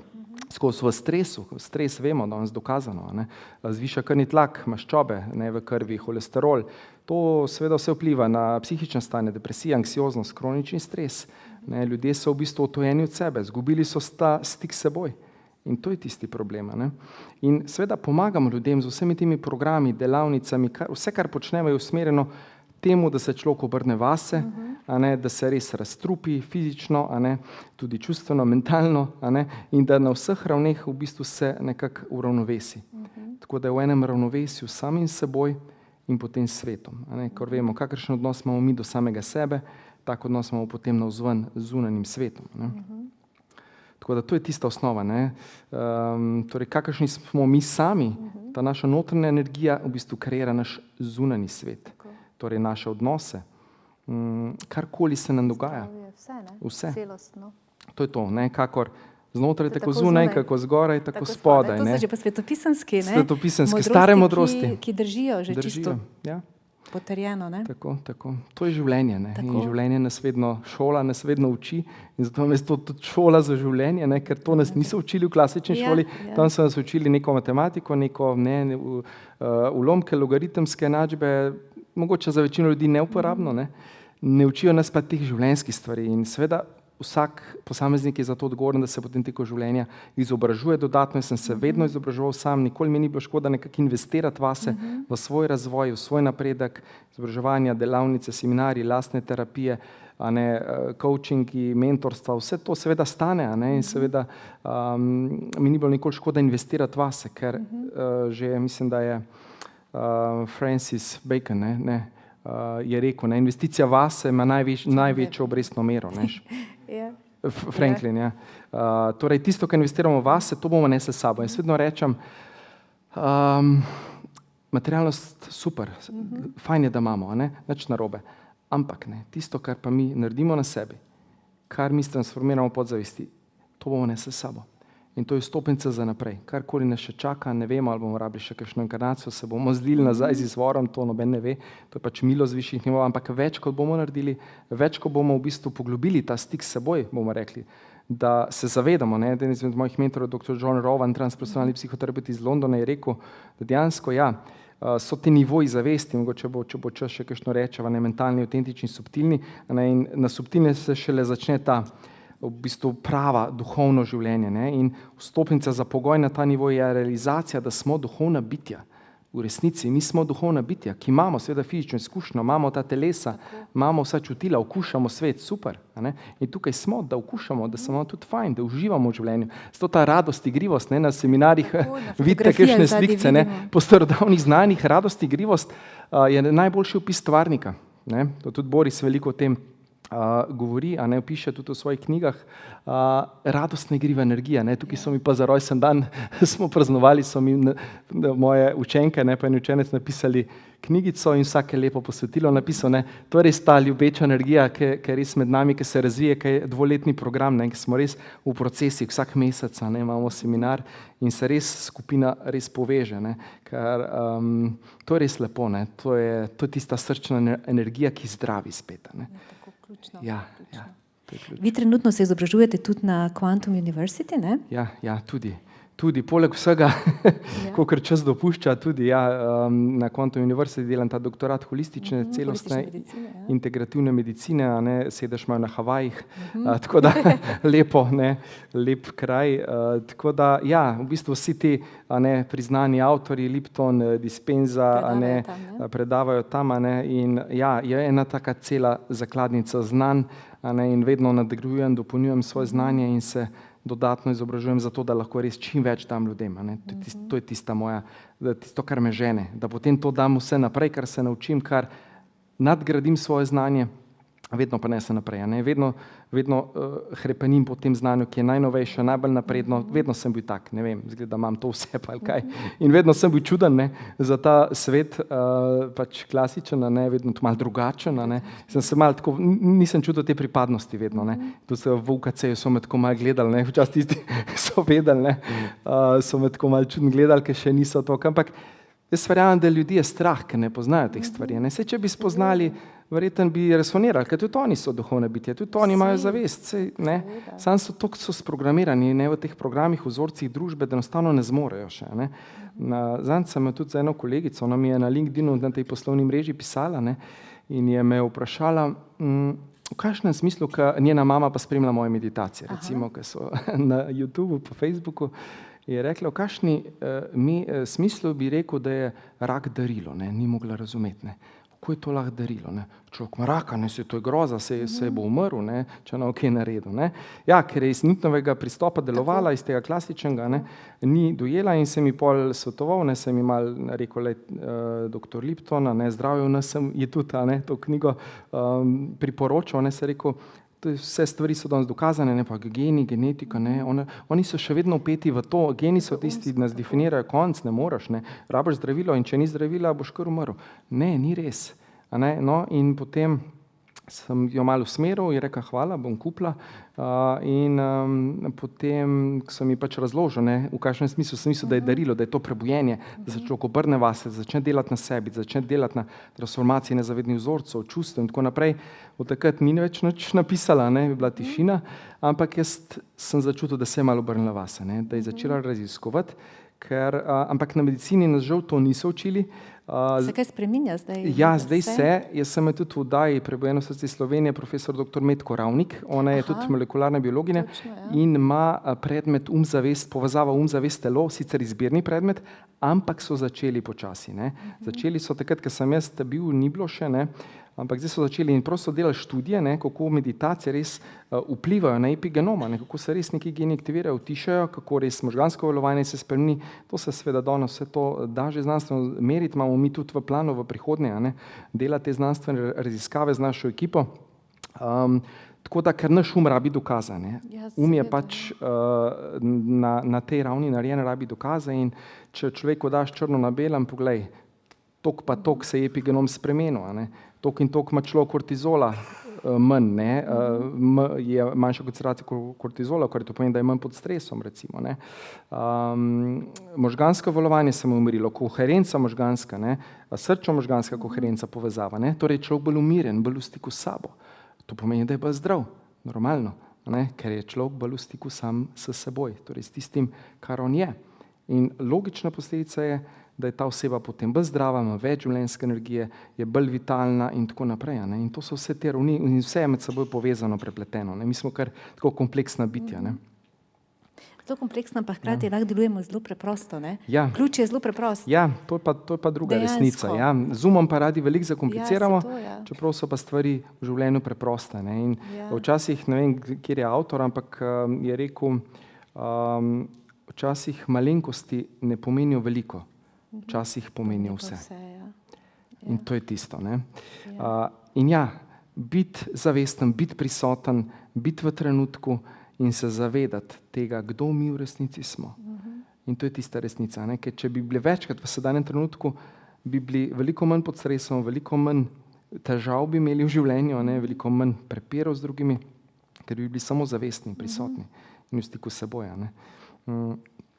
skozi v stresu, stres vemo, danes dokazano, zviša krvni tlak, maščobe v krvi, holesterol, to seveda vse vpliva na psihično stanje, depresija, anksioznost, kronični stres. Ljudje so v bistvu odtojeni od sebe, izgubili so stik s seboj in to je tisti problem. In seveda pomagamo ljudem z vsemi temi programi, delavnicami, vse, kar počnemo, je usmerjeno temu, da se človek obrne vase, da se res razstrupi fizično, tudi čustveno, mentalno in da na vseh ravneh v bistvu se nekako uravnovesi. Tako da je v enem ravnovesju samim seboj in potem svetom. Ker vemo, kakršen odnos imamo mi do samega sebe, tak odnos imamo potem navzven z zunanjim svetom. Tako da to je tista osnova. Torej, kakršni smo mi sami, ta naša notranja energija v bistvu kreira naš zunanji svet. Torej naše odnose, karkoli se nam dogaja. Vse. To je to, kakor znotraj, tako zunaj, kako zgoraj, tako spodaj. To so že pa svetopisanski, stare modrosti. Ki držijo že čisto potrjeno. Tako. To je življenje. In življenje nas vedno šola, nas vedno uči in zato je to tudi šola za življenje, ker to nas niso učili v klasični šoli, tam so nas učili neko matematiko, neko ulomke, logaritemske enačbe, mogoče za večino ljudi neuporabno, ne učijo nas pa teh življenjskih stvari in seveda vsak posameznik je za to odgovoren, da se potem tekom življenja izobražuje dodatno. Jaz sem se vedno izobraževal sam, nikoli mi ni bilo škoda nekako investirati vase, v svoj razvoj, v svoj napredek, izobraževanja, delavnice, seminarji, lastne terapije, coachingi, mentorstva, vse to seveda stane, in seveda mi ni bilo nikoli škoda investirati vase, ker že mislim, da je Francis Bacon je rekel, investicija vase ima največjo obrestno mero. Franklin, ja. Torej, tisto, kar investiramo vase, to bomo nesli s sabo. Jaz vedno rečem, materialnost super, fajn je, da imamo, nič narobe. Ampak tisto, kar pa mi naredimo na sebi, kar mi transformiramo podzavesti, to bomo nesli s sabo. In to je stopnica za naprej. Karkoli nas še čaka, ne vemo, ali bomo rabili še kakšno inkarnacijo, se bomo zlili nazaj z izvorom, to noben ne ve, to je pač milost z višjih nivov, ampak več, kot bomo naredili, več, ko bomo v bistvu poglobili ta stik s seboj, bomo rekli, da se zavedamo. Eden izmed mojih mentorov, dr. John Rowan, transpersonalni psihoterapeut iz Londona, je rekel, da dejansko so ti nivoji zavesti, mogoče če bo čas še kakšno rečeva, mentalni, avtentični, subtilni, in na subtilne se šele začne ta v bistvu prava duhovno življenje. In vstopnica za pogoj na ta nivo je realizacija, da smo duhovna bitja. V resnici mi smo duhovna bitja, ki imamo seveda fizično izkušnjo, imamo ta telesa, imamo vsa čutila, okušamo svet, super. In tukaj smo, da okušamo, da se imamo tudi fajn, da uživamo v življenju. Zato ta radost, igrivost, na seminarjih vidite kakšne slikce, po starodavnih znanjih, radost, igrivost je najboljši opis stvarnika. To tudi Boris veliko o tem govori, piše tudi v svojih knjigah, radostna igriva energija. Tukaj so mi pa za rojsten dan, smo praznovali, so mi moje učenke, pa en učenec napisali knjigico in vsake lepo posvetilo napisal, to je res ta ljubeča energija, ki je res med nami, ki se razvije, ki je dvoletni program, ki smo res v procesih, vsak mesec imamo seminar in se res skupina res poveže, ker to je res lepo, to je tista srčna energija, ki zdravi spet. Ja, Vi trenutno se izobražujete tudi na Quantum University, ne? Ja, tudi poleg vsega, kolikor čas dopušča, tudi na Quantum University delam ta doktorat holistične, celostne, integrativne medicine, sedež imajo na Havajih, tako da lepo, lep kraj, tako da v bistvu vsi ti priznani avtorji, Lipton, Dispenza, predavajo tam, in je ena taka cela zakladnica znanj, in vedno nadgrajujem, dopolnjujem svoje znanje in se dodatno izobražujem za to, da lahko res čim več dam ljudem. To je tista moja, tisto, kar me žene, da potem to dam vse naprej, kar se naučim, kar nadgradim svoje znanje, vedno pa ne se naprej. Vedno hrepenim po tem znanju, ki je najnovejše, najbolj napredno, vedno sem bil tak, ne vem, zgleda, imam to vse pa ali kaj. In vedno sem bil čuden za ta svet, pač klasičen, vedno malo drugačen. Sem se malo tako, nisem čutil te pripadnosti vedno. Tudi v UKC-ju so me tako malo gledali, včasih tisti so vedeli, so me tako malo čudno gledali, ker še niso to, ampak jaz verjamem, da ljudi je strah, ker ne poznajo teh stvari. Saj, če bi spoznali, verjetno bi resonirali, ker tudi oni so duhovne bitja, tudi oni imajo zavest. Sam so toliko sprogramirani v teh programih, vzorcih družbe, da enostavno ne zmorejo še. Zadnjič sem tudi za eno kolegico, ona mi je na LinkedInu, na tej poslovni mreži pisala, in je me vprašala, v kakšnem smislu, ker njena mama pa spremlja moje meditacije, recimo, ki so na YouTubeu, po Facebooku, je rekla, v kakšni smislu bi rekel, da je rak darilo, ni mogla razumeti. Kako je to lahko darilo? Človek ima raka, to je groza, se bo umrl, če ne kaj naredil. Ker je iz Newtonovega pristopa delovala, iz tega klasičnega, ni dojela in se mi pol svetoval, se mi mal rekel, dr. Lipton, Zdravje v nas je tudi to knjigo priporočal, se rekel, vse stvari so danes dokazane, pa geni, genetika, oni so še vedno vpeti v to, geni so tisti, ki nas definirajo, konc, ne moreš, rabiš zdravilo in če ni zdravila, boš kar umrl. Ne, ni res. In potem sem jo malo usmeril in rekel, hvala, bom kupila, in potem sem mi pač razložil, v kakšnem smislu sem mislil, da je darilo, da je to prebujenje, da se človek obrne vase, začne delati na sebi, začne delati na transformaciji nezavednih vzorcev, čustev in tako naprej. Od takrat ni več nič napisala, je bila tišina, ampak jaz sem začutil, da se je malo obrnila vase, da je začela raziskovati, ampak na medicini nas žal to niso učili, Se kaj spreminja zdaj? Ja, zdaj se. Jaz sem tudi v oddaji Prebujeno srce Slovenije, profesor dr. Metko Ravnik, ona je tudi molekularna biologinja in ima predmet zavest, povezava zavest telo, sicer izbirni predmet, ampak so začeli počasi. Začeli so takrat, ko sem jaz bil, ni bilo še, ampak zdaj so začeli in prosto delali študije, kako meditacije res vplivajo na epigenoma, kako se res neki geni aktivirajo, utišajo, kako res možgansko valovanje se spremeni. To se seveda danes vse to da že znanstveno meriti, imamo mi tudi v planu v prihodnje, delati te znanstvene raziskave z našo ekipo. Tako da, ker naš rabi dokaze. Je pač na tej ravni narejen, rabi dokaze in če človeku daš črno na belem, poglej, tok pa tok se je epigenom spremenil, tok in tok ima človek kortizola manj, je manjša koncentracija kortizola, kar to pomeni, da je manj pod stresom, recimo. Možgansko valovanje se mu je umirilo, koherenca možganska, srčno-možganska koherenca povezava, torej človek bolj umirjen, bolj v stiku s sabo. To pomeni, da je bolj zdrav, normalno, ker je človek bolj v stiku sam s seboj, torej s tistim, kar on je. In logična posledica je, da je ta oseba potem bolj zdrava, ima več življenjske energije, je bolj vitalna in tako naprej. In to so vse te ravni in vse je med seboj povezano, prepleteno. Mi smo kar tako kompleksna bitja. Zelo kompleksna, pa hkrati lahko delujemo zelo preprosto. Ja. Ključ je zelo preprost. Ja, to je pa druga resnica. Ja. Z umom pa radi veliko zakompliciramo, čeprav so pa stvari v življenju preproste. In včasih, ne vem, kjer je avtor, ampak je rekel, včasih malenkosti ne pomenijo veliko. Včasih pomenijo vse. In to je tisto. In ja, biti zavesten, biti prisoten, biti v trenutku in se zavedati tega, kdo mi v resnici smo. In to je tista resnica. Ker če bi bili večkrat v sedanjem trenutku, bi bili veliko manj pod stresom, veliko manj težav bi imeli v življenju, veliko manj prepirov z drugimi, ker bi bili samo zavestni, prisotni in v stiku s seboj.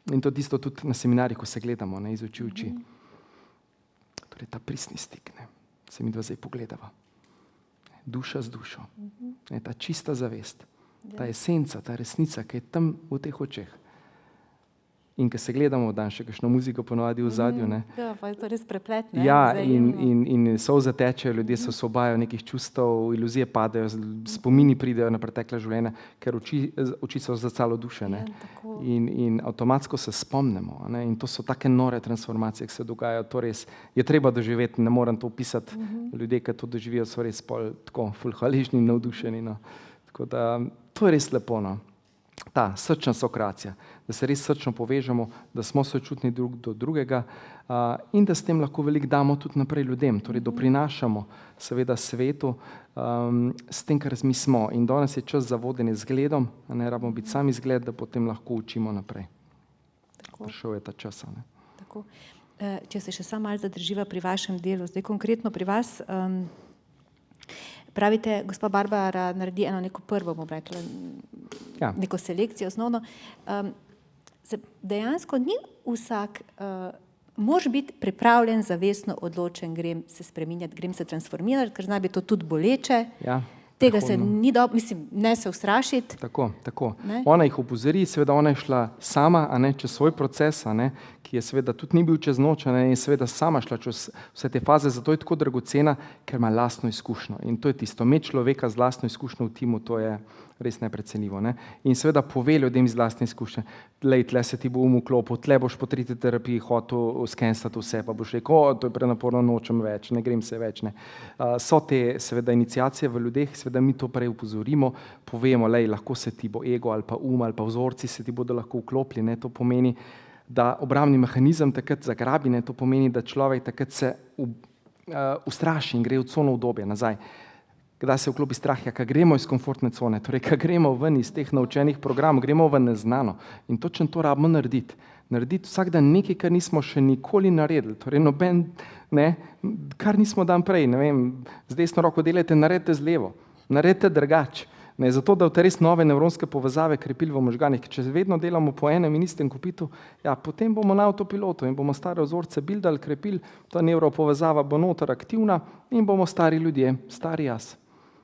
In to tisto tudi na seminarjih, ko se gledamo, iz oči v oči. Torej ta pristni stik, se mi dva zdaj pogledava. Duša z dušo, ta čista zavest, ta esenca, ta resnica, ki je tam v teh očeh. In ko se gledamo, dan še kakšno muziko ponovadi v zadju. Ja, pa je to res preplet. Ja, in solze tečejo, ljudje se osvobajajo nekih čustev, iluzije padajo, spomini pridejo na pretekla življenja, ker oči so zrcalo duše. In avtomatsko se spomnimo. In to so take nore transformacije, ki se dogajajo. To res je treba doživeti, ne morem to opisati. Ljudje, ki to doživijo, so res tako ful hvaležni in navdušeni. Tako da to je res lepo. Ta srčna sokracija, da se res srčno povežemo, da smo sočutni drug do drugega in da s tem lahko veliko damo tudi naprej ljudem, torej doprinašamo seveda svetu s tem, kar mi smo. In danes je čas za vodenje zgledom, ne rabimo biti sami zgled, da potem lahko učimo naprej. Prišel je ta čas. Tako. Če se še samo malo zadrživa pri vašem delu, zdaj konkretno pri vas, pravite, gospa Barbara naredi eno neko prvo, bom rekla, neko selekcijo osnovno. Dejansko ni vsak, moraš biti pripravljen, zavestno odločen, grem se spreminjati, grem se transformirati, ker zna biti to tudi boleče. Ja. Tega se ni dobro, mislim, ne se ustrašiti. Tako. Ona jih opozori, seveda ona je šla sama, čez svoj proces, ki je seveda tudi ni bil čez noč, in seveda sama šla čez vse te faze, zato je tako dragocena, ker ima lastno izkušnjo. In to je tisto, imeti človeka z lastno izkušnjo v timu, to je res neprecenljivo. In seveda pove ljudem iz lastne izkušnje, tle se ti bo uklopil, tle boš po tretji terapiji hotel skenstati vse, pa boš rekel, to je prenaporno, nočem več, ne grem se več. So te seveda iniciacije v ljudeh, seveda mi to prej upozorimo, povemo, lahko se ti bo ego ali pa ali pa vzorci se ti bodo lahko vklopili, to pomeni, da obrambni mehanizem takrat zagrabi, to pomeni, da človek takrat se ustraši in gre v cono obdobje nazaj. Kdaj se vklopi strah, ko gremo iz komfortne cone, torej ko gremo ven iz teh naučenih programov, gremo v neznano. In točno to rabimo narediti. Narediti vsak dan nekaj, kar nismo še nikoli naredili. Torej kar nismo dan prej, z desno roko delajte, naredite z levo, naredite drugače. Zato, da boste res nove nevronske povezave krepili v možganih. Če vedno delamo po enem in istem kopitu, potem bomo na avtopilotu in bomo stare vzorce bildali, krepili, ta nevropovezava bo noter aktivna in bomo stari ljudje, stari jaz.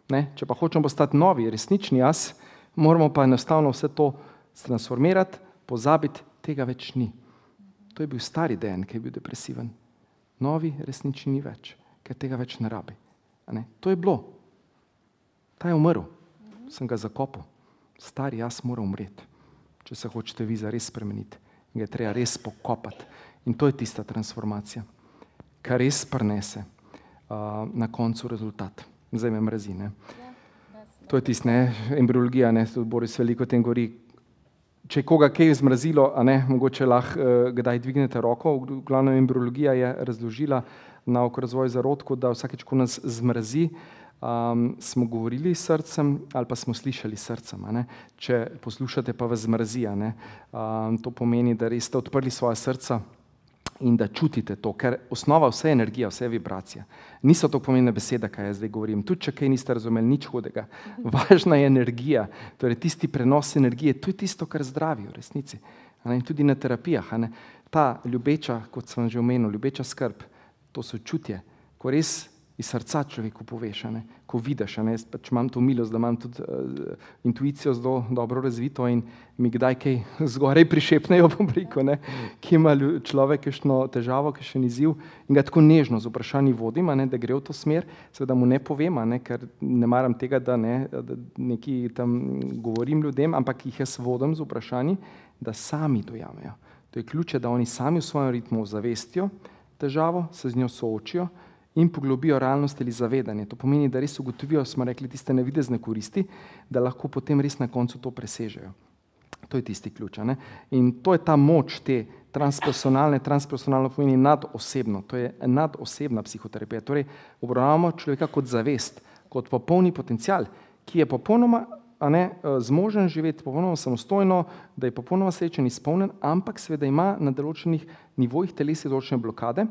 Če pa hočemo postati novi, resnični jaz, moramo pa enostavno vse to transformirati, pozabiti, tega več ni. To je bil stari Dan, ki je bil depresiven. novi resnični ni več, ker tega več ne rabi. To je bilo. Ta je umrl, sem ga zakopal. Stari jaz mora umreti, če se hočete vi zares spremeniti. In ga je treba res pokopati. In to je tista transformacija, kar res prinese na koncu rezultat. Zdaj me mrazi, ne. To je tisto, ne, embriologija, ne, tudi Boris veliko o tem govori. Če je koga kaj zmrazilo, mogoče lahko kdaj dvignete roko, v glavnem embriologija je razložila nauk razvoj zarodkov, da vsakeč, ko nas zmrazi, smo govorili s srcem ali pa smo slišali s srcem. Če poslušate, pa vas zmrazi. To pomeni, da res ste odprli svoja srca in da čutite to, ker osnova vse je energija, vse je vibracija. Niso to pomembne besede, kaj jaz zdaj govorim. Tudi če kaj niste razumeli, nič hudega. Važna je energija, torej tisti prenos energije, to je tisto, kar zdravi v resnici. In tudi na terapijah. Ta ljubeča, kot sem že omenil, ljubeča skrb, to sočutje, ko res iz srca človeku poveš, ko vidiš. Jaz pač imam to milost, da imam tudi intuicijo zelo dobro razvito in mi kdaj kaj zgoraj prišepnejo, bom rekel, ki ima človek kakšno težavo, kakšen izziv in ga tako nežno z vprašanji vodim, da gre v to smer, seveda mu ne povem, ker ne maram tega, da nekaj tam govorim ljudem, ampak jih jaz vodim z vprašanji, da sami dojamejo. To je ključe, da oni sami v svojem ritmu zavestijo težavo, se z njo soočijo in poglobijo realnost ali zavedanje. To pomeni, da res ugotovijo, smo rekli, tiste navidezne koristi, da lahko potem res na koncu to presežejo. To je tisti ključ. In to je ta moč te transpersonalno pomeni nadosebno, to je nadosebna psihoterapija. Torej, obravnavamo človeka kot zavest, kot popolni potencial, ki je popolnoma zmožen živeti popolnoma samostojno, da je popolnoma srečen, izpolnjen, ampak seveda ima na določenih nivojih telesa določene blokade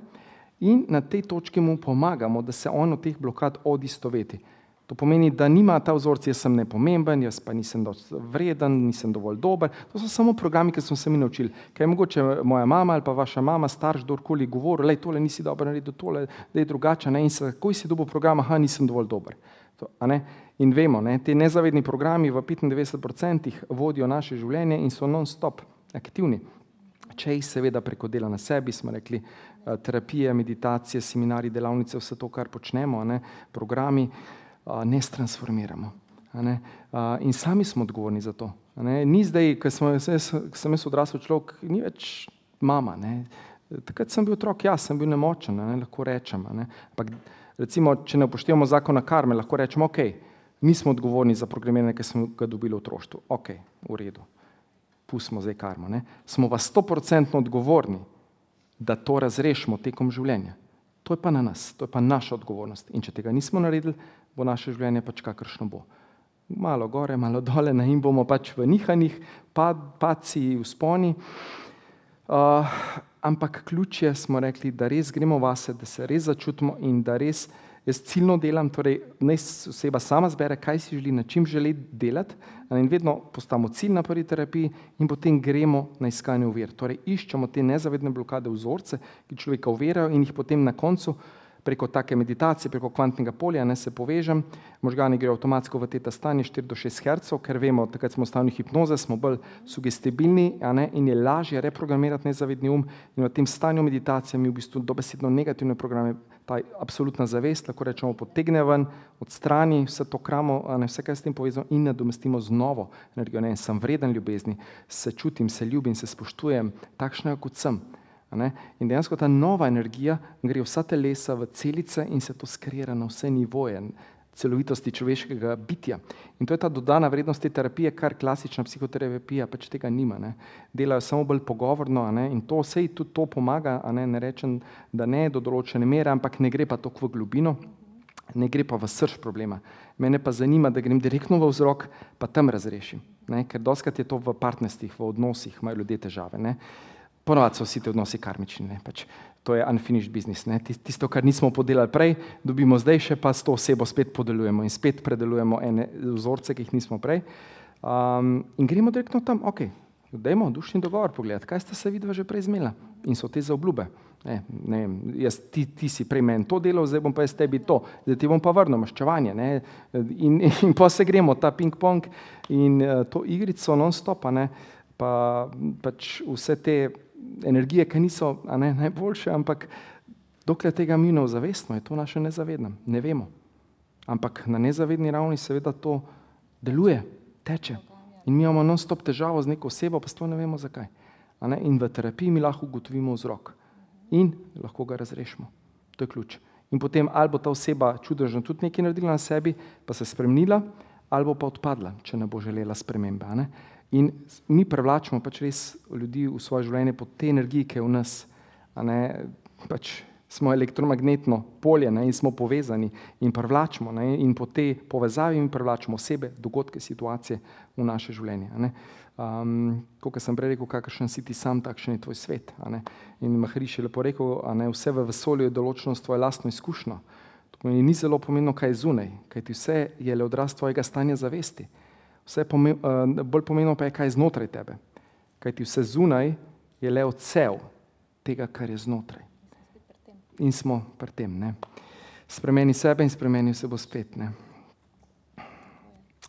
in na tej točki mu pomagamo, da se on od teh blokad odistoveti. To pomeni, da nima ta vzorec, jaz sem nepomemben, jaz pa nisem dovolj vreden, nisem dovolj dober. To so samo programi, ki smo se mi naučili. Kaj je mogoče moja mama ali pa vaša mama, starš, kdorkoli govori, lej, tole nisi dobro naredil, tole je drugače, in se takoj si dobil program, nisem dovolj dober. In vemo, te nezavedni programi v 95% vodijo naše življenje in so non-stop aktivni. Če jih seveda preko dela na sebi, smo rekli, terapije, meditacije, seminarji, delavnice, vse to, kar počnemo, programi, ne transformiramo. In sami smo odgovorni za to. Ni zdaj, ko sem jaz odrasel človek, ni več mama. Takrat sem bil otrok, sem bil nemočen, lahko rečem. Ampak recimo, če ne upoštevamo zakona karme, lahko rečemo, nismo odgovorni za programiranje, ki smo ga dobili v otroštvu. V redu. Pustimo zdaj karmo. Smo pa 100% odgovorni, da to razrešimo tekom življenja. To je pa na nas, to je pa naša odgovornost. In če tega nismo naredili, bo naše življenje pač kakršno bo. Malo gore, malo dole, in bomo pač v nihanjih, padci, vzponi. Ampak ključ je, smo rekli, da res gremo vase, da se res začutimo in da res jaz ciljno delam, torej naj oseba sama zbere, kaj si želi, na čim želi delati, in vedno postavimo cilj na prvi terapiji in potem gremo na iskanje ovir. Torej iščemo te nezavedne blokade, vzorce, ki človeka ovirajo in jih potem na koncu preko take meditacije, preko kvantnega polja, se povežem, možgani grejo avtomatsko v teta stanje 4 do 6 Hz, ker vemo, takrat smo v stanju hipnoze, smo bolj sugestibilni, in je lažje reprogramirati nezavedni in v tem stanju meditacije mi v bistvu dobesedno negativne programe, ta absolutna zavest, lahko rečemo, potegne ven, odstrani vse to kramo, vse, kaj s tem povezano in nadomestimo z novo energijo. Sem vreden ljubezni, se čutim, se ljubim, se spoštujem, takšnega kot sem. In dejansko ta nova energija gre vsa telesa v celice in se to skreira na vse nivoje celovitosti človeškega bitja. In to je ta dodana vrednost te terapije, kar klasična psihoterapija pač tega nima. Delajo samo bolj pogovorno in to vse tudi to pomaga, ne rečem, da ne do določene mere, ampak ne gre pa toliko v globino, ne gre pa v srž problema. Mene pa zanima, da grem direktno v vzrok, pa tam razrešim. Ker dostikrat je to v partnerstvih, v odnosih, imajo ljudje težave. Ponovadi so vsi te odnosi karmični, to je unfinished business. Tisto, kar nismo podelali prej, dobimo zdaj še, pa s to osebo spet podelujemo in spet predelujemo ene vzorce, ki jih nismo prej. In gremo direktno tam, dajmo dušni dogovor pogledati, kaj sta se vidva že prej zmela in so te zaobljube. Ne vem, ti si prej meni to delal, zdaj bom pa jaz tebi to, zdaj ti bom pa vrnil maščevanje. In pa se gremo ta ping-pong in to igrico non-stop, pa pač vse te energije, ki niso najboljše, ampak Dokler tega mi ne ozavestimo, je to naše nezavedno, ne vemo. Ampak na nezavedni ravni seveda to deluje, teče. In mi imamo non-stop težavo z neko osebo, pa sploh ne vemo zakaj. A ne? In v terapiji mi lahko ugotovimo vzrok in lahko ga razrešimo. To je ključ. In potem ali bo ta oseba čudežno tudi nekaj naredila na sebi, pa se spremenila, ali bo pa odpadla, če ne bo želela spremembe. A ne? In mi privlačimo pač res ljudi v svoje življenje po tej energiji, ki je v nas. A ne? Pač smo elektromagnetno polje, ne? In smo povezani in privlačimo, ne? In po tej povezavi mi privlačimo osebe, dogodke, situacije v naše življenje. A ne? Kot sem prej rekel, kakršen si ti sam, takšen je tvoj svet. A ne? In Maharishi je lepo rekel, a ne, vse v vesolju je določeno s tvojo lastno izkušnjo. To pomeni, ni zelo pomembno, kaj je zunaj, kajti vse je le odraz tvojega stanja zavesti. Bolj pomembno pa je, kaj je znotraj tebe. Kajti vse zunaj je le odsev tega, kar je znotraj. In smo pri tem. Ne? Spremeni sebe in spremeni se bo spet. Ne?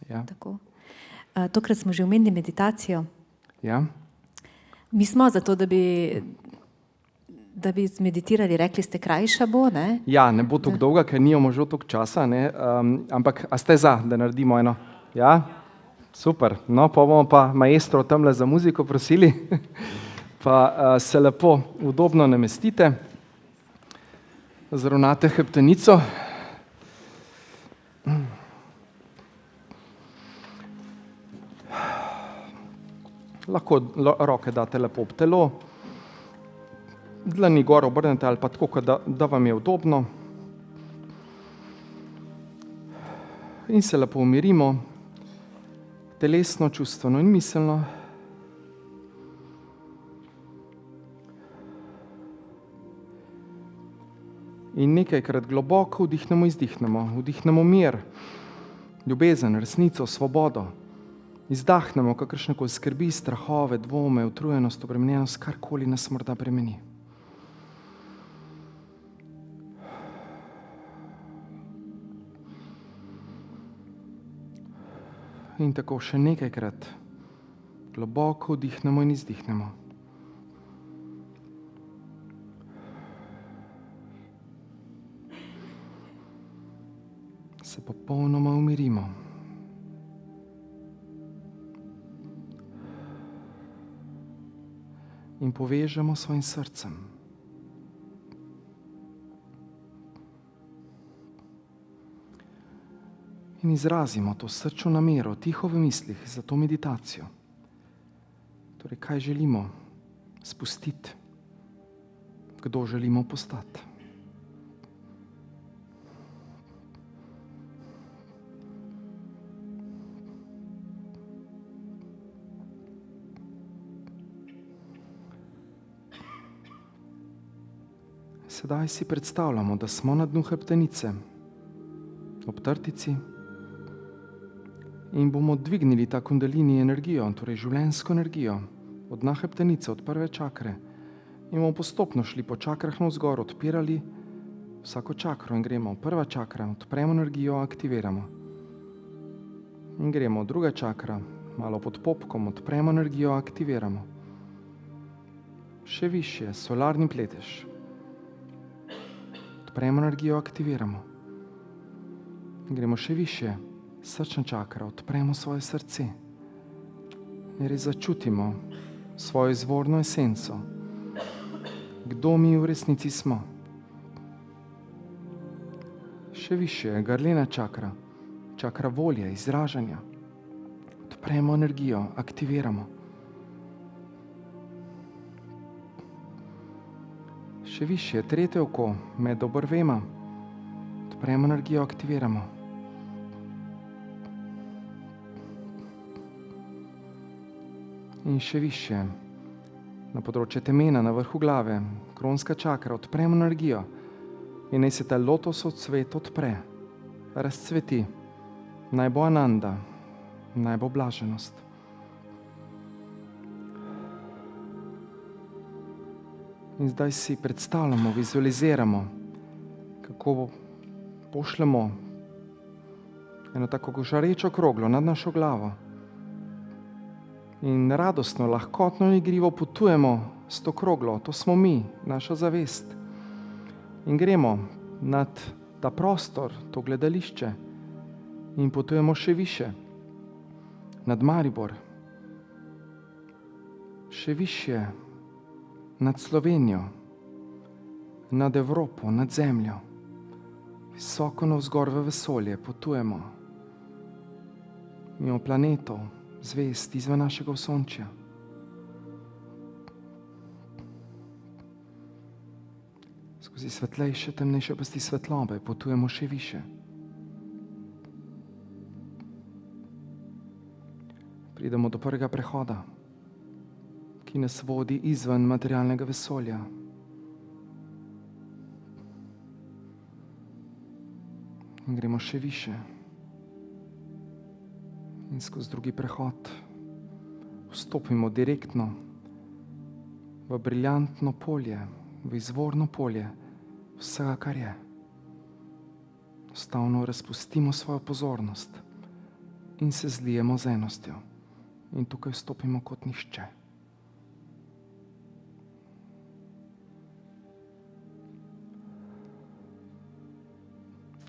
Ja. Tako. Tokrat smo že omenili meditacijo. Ja. Mi smo zato, da bi zmeditirali, rekli ste, krajša bo, ne? Ja, ne bo tako dolga, ker nimamo že toliko časa, ne? Ampak a ste za, da naredimo eno? Ja? Super. No, pa bomo pa maestro tamle za muziko prosili, pa se lepo udobno namestite, zravnate hrbtenico. Lahko roke date lepo ob telo, dlani gor obrnete ali pa tako, da vam je udobno. In se lepo umirimo, telesno, čustveno in miselno. In nekajkrat globoko vdihnemo, izdihnemo. Vdihnemo mir, ljubezen, resnico, svobodo. Izdahnemo kakršnekoli skrbi, strahove, dvome, utrujenost, obremenjenost, karkoli nas morda bremeni. In tako še nekajkrat globoko vdihnemo in izdihnemo. Se popolnoma umirimo. In povežemo svojim srcem. In izrazimo to srčno namero, tiho v mislih za to meditacijo. Torej, kaj želimo spustiti, kdo želimo postati. Sedaj si predstavljamo, da smo na dnu hrbtenice, ob trtici, in bomo dvignili ta kundalini energijo, torej življenjsko energijo, od dna hrbtenice, od prve čakre, in bomo postopno šli po čakrah navzgor, odpirali vsako čakro in gremo. Prva čakra, odpremo energijo, aktiviramo. In gremo, druga čakra, malo pod popkom, odpremo energijo, aktiviramo. Še višje, solarni pletež. Odpremo energijo, aktiviramo. In gremo še više, srčna čakra, odpremo svoje srce. In res začutimo svojo izvorno esenco. Kdo mi v resnici smo? Še više, grlena čakra, čakra volje, izražanja. Odpremo energijo, aktiviramo. Še više, tretje oko, med obrvema. Odpremo energijo, aktiviramo. In še više, na področje temena, na vrhu glave, kronska čakra, odpremo energijo. In naj se ta lotosov cvet odpre, razcveti. Naj bo ananda, naj bo blaženost. In zdaj si predstavljamo, vizualiziramo, kako pošljemo eno tako žarečo kroglo nad našo glavo. In radostno, lahkotno in igrivo potujemo s to kroglo, to smo mi, naša zavest. In gremo nad ta prostor, to gledališče in potujemo še više, nad Maribor, še više, nad Slovenijo, nad Evropo, nad zemljo, visoko navzgor v vesolje potujemo, mimo planetov, zvezd, izven našega osončja. Skozi svetlejše, temnejše pasti svetlobe potujemo še više. Pridemo do prvega prehoda, ki nas vodi izven materialnega vesolja. In gremo še više. In skozi drugi prehod vstopimo direktno v briljantno polje, v izvorno polje vsega, kar je. Enostavno razpustimo svojo pozornost in se zlijemo z enostjo. In tukaj vstopimo kot nihče.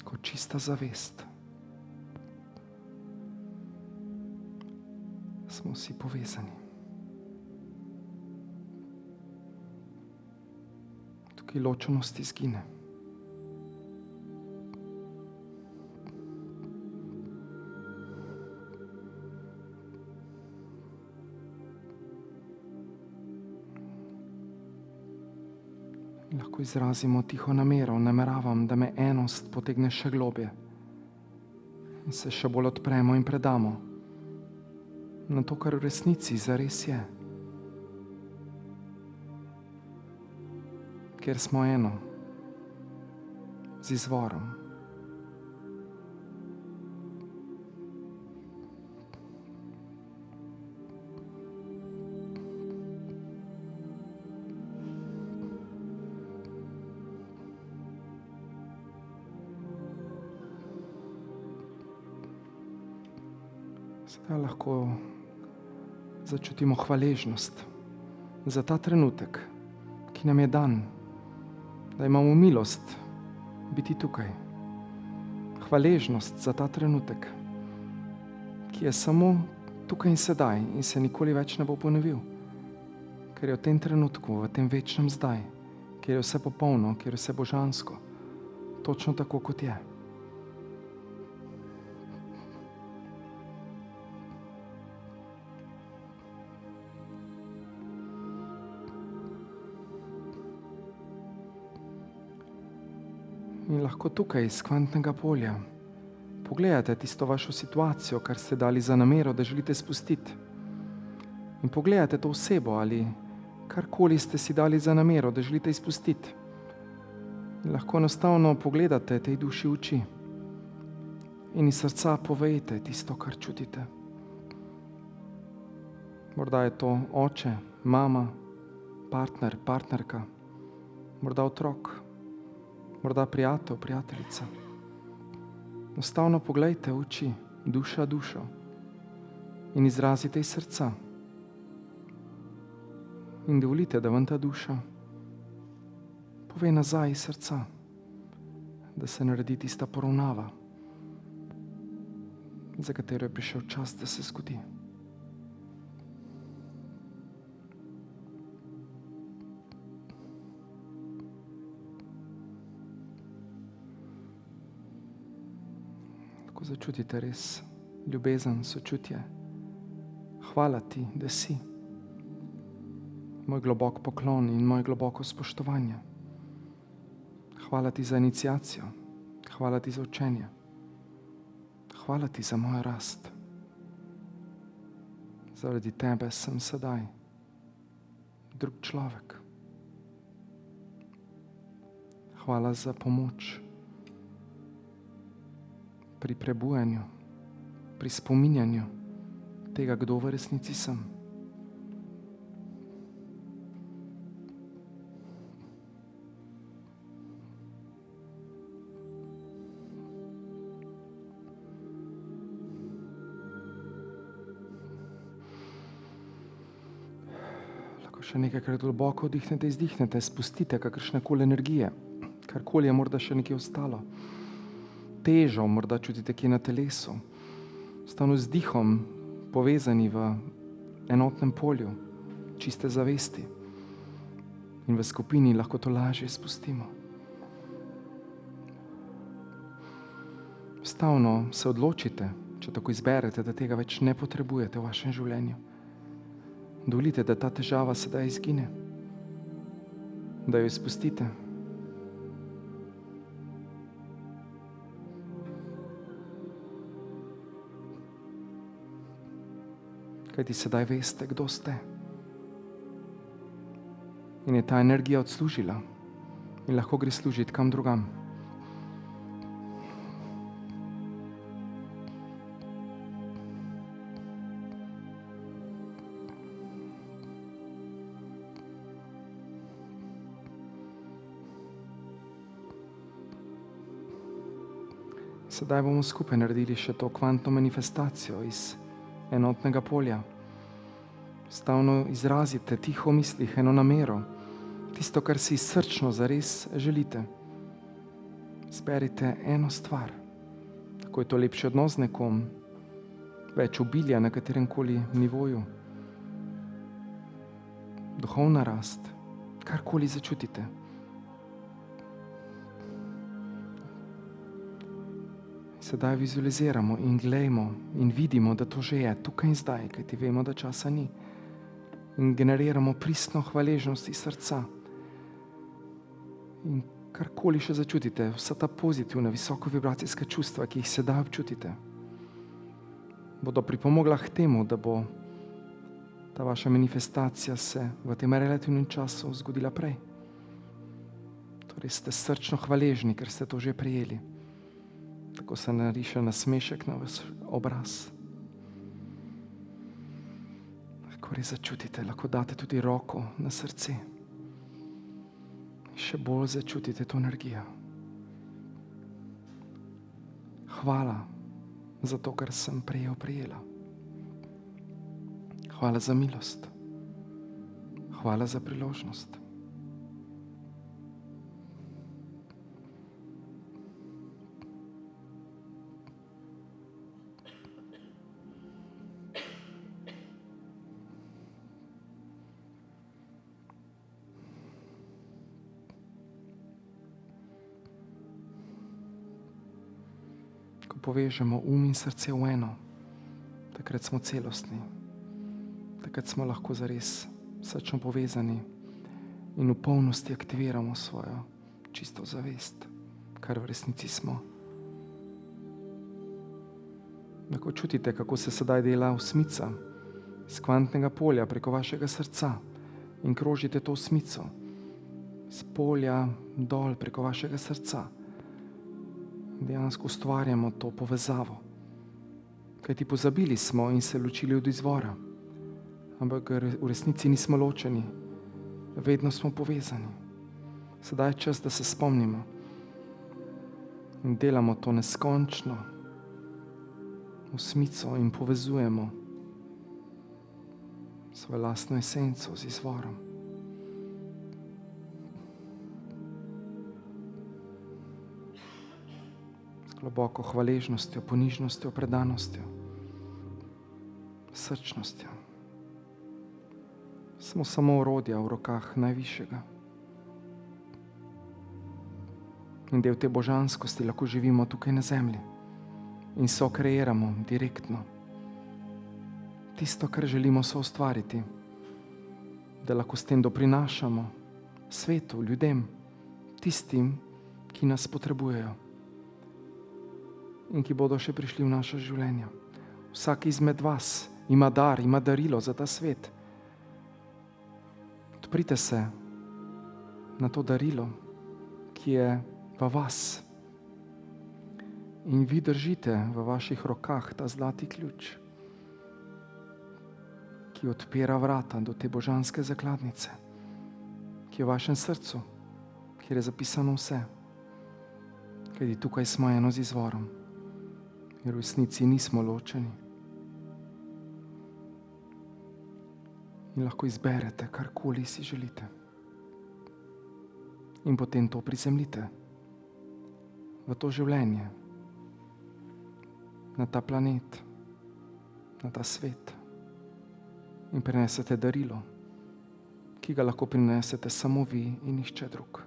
Kot čista zavest. Smo vsi povezani. Tukaj ločenost izgine. Lahko izrazimo tiho namero, nameravam, da me enost potegne še globje in se še bolj odpremo in predamo na to, kar v resnici zares je. Ker smo eno z izvorom. Sedaj lahko začutimo hvaležnost za ta trenutek, ki nam je dan, da imamo milost biti tukaj. Hvaležnost za ta trenutek, ki je samo tukaj in sedaj in se nikoli več ne bo ponovil, ker je v tem trenutku, v tem večnem zdaj, kjer je vse popolno, kjer je vse božansko, točno tako, kot je. In lahko tukaj iz kvantnega polja pogledate tisto vašo situacijo, kar ste dali za namero, da želite spustiti. In pogledate to osebo ali karkoli ste si dali za namero, da želite izpustiti. In lahko enostavno pogledate tej duši v oči in iz srca povejte tisto, kar čutite. Morda je to oče, mama, partner, partnerka, morda otrok, morda prijatelj, prijateljica. Enostavno poglejte v oči, duša dušo in izrazite iz srca. In dovolite, da vam ta duša pove nazaj iz srca, da se naredi tista poravnava, za katero je prišel čas, da se zgodi. Začutite res ljubezen, sočutje. Hvala ti, da si. Moj globok poklon in moje globoko spoštovanje. Hvala ti za iniciacijo. Hvala ti za učenje. Hvala ti za mojo rast. Zaradi tebe sem sedaj drug človek. Hvala za pomoč pri prebujanju, pri spominjanju tega, kdo v resnici sem. Lahko še nekajkrat globoko vdihnete, izdihnete, spustite kakršnekoli energije, karkoli je morda še nekje ostalo. Težo morda čutite kje na telesu. Stalno z dihom povezani v enotnem polju, čiste zavesti. In v skupini lahko to lažje spustimo. Stavno se odločite, če tako izberete, da tega več ne potrebujete v vašem življenju. Dovolite, da ta težava sedaj izgine, da jo izpustite. Kajti sedaj veste, kdo ste. In je ta energija odslužila in lahko gre služiti kam drugam. Sedaj bomo skupaj naredili še to kvantno manifestacijo iz enotnega polja. Stavno izrazite tiho v mislih eno namero, tisto, kar si srčno zares želite. Zberite eno stvar, tako je to lepši odnos z nekom, več obilja na kateremkoli nivoju, duhovna rast, karkoli začutite. Sedaj vizualiziramo in glejmo in vidimo, da to že je tukaj in zdaj, kajti vemo, da časa ni. In generiramo pristno hvaležnost iz srca. In karkoli še začutite, vsa ta pozitivna, visoko vibracijska čustva, ki jih sedaj občutite, bodo pripomogla k temu, da bo ta vaša manifestacija se v tem relativnem času zgodila prej. Torej ste srčno hvaležni, ker ste to že prejeli. Tako se nariše nasmešek na vaš obraz. Lahko res začutite, lahko date tudi roko na srce. Še bolj začutite to energijo. Hvala za to, kar sem prejela. Hvala za milost. Hvala za priložnost. Povežemo in srce v eno, takrat smo celostni, takrat smo lahko zares srčno povezani in v polnosti aktiviramo svojo čisto zavest, kar v resnici smo. Lahko čutite, kako se sedaj dela osmica iz kvantnega polja preko vašega srca in krožite to osmico z polja dol preko vašega srca. Dejansko ustvarjamo to povezavo. Kajti pozabili smo in se ločili od izvora, ampak v resnici nismo ločeni, vedno smo povezani. Sedaj je čas, da se spomnimo in delamo to neskončno osmico in povezujemo svojo lastno esenco z izvorom. Globoko hvaležnostjo, ponižnostjo, predanostjo, srčnostjo. Smo samo orodja v rokah Najvišjega. In del te božanskosti lahko živimo tukaj na zemlji in sokreiramo direktno tisto, kar želimo soustvariti, da lahko s tem doprinašamo svetu, ljudem, tistim, ki nas potrebujejo in ki bodo še prišli v naše življenje. Vsak izmed vas ima dar, ima darilo za ta svet. Odprite se na to darilo, ki je v vas. In vi držite v vaših rokah ta zlati ključ, ki odpira vrata do te božanske zakladnice, ki je v vašem srcu, kjer je zapisano vse. Kajti tukaj smo eno z izvorom. Jer v resnici nismo ločeni. In lahko izberete, karkoli si želite. In potem to prizemljite v to življenje, na ta planet, na ta svet in prinesete darilo, ki ga lahko prinesete samo vi in nihče drug.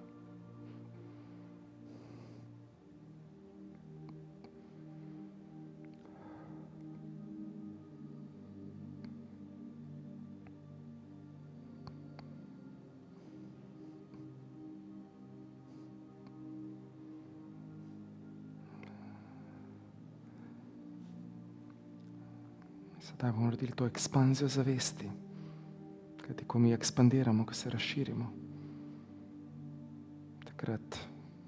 Sedaj bomo naredili to ekspanzijo zavesti, kajti ko mi ekspandiramo, ko se razširimo, takrat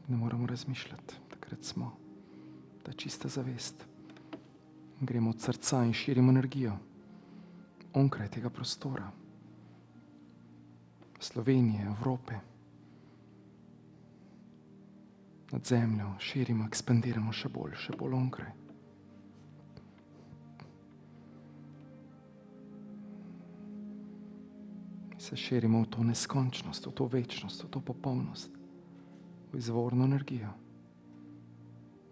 ne moramo razmišljati, takrat smo ta čista zavest. Gremo od srca in širimo energijo onkraj tega prostora, Slovenije, Evrope, nad zemljo, širimo, ekspandiramo še bolj onkraj. Se širimo v to neskončnost, v to večnost, v to popolnost, v izvorno energijo,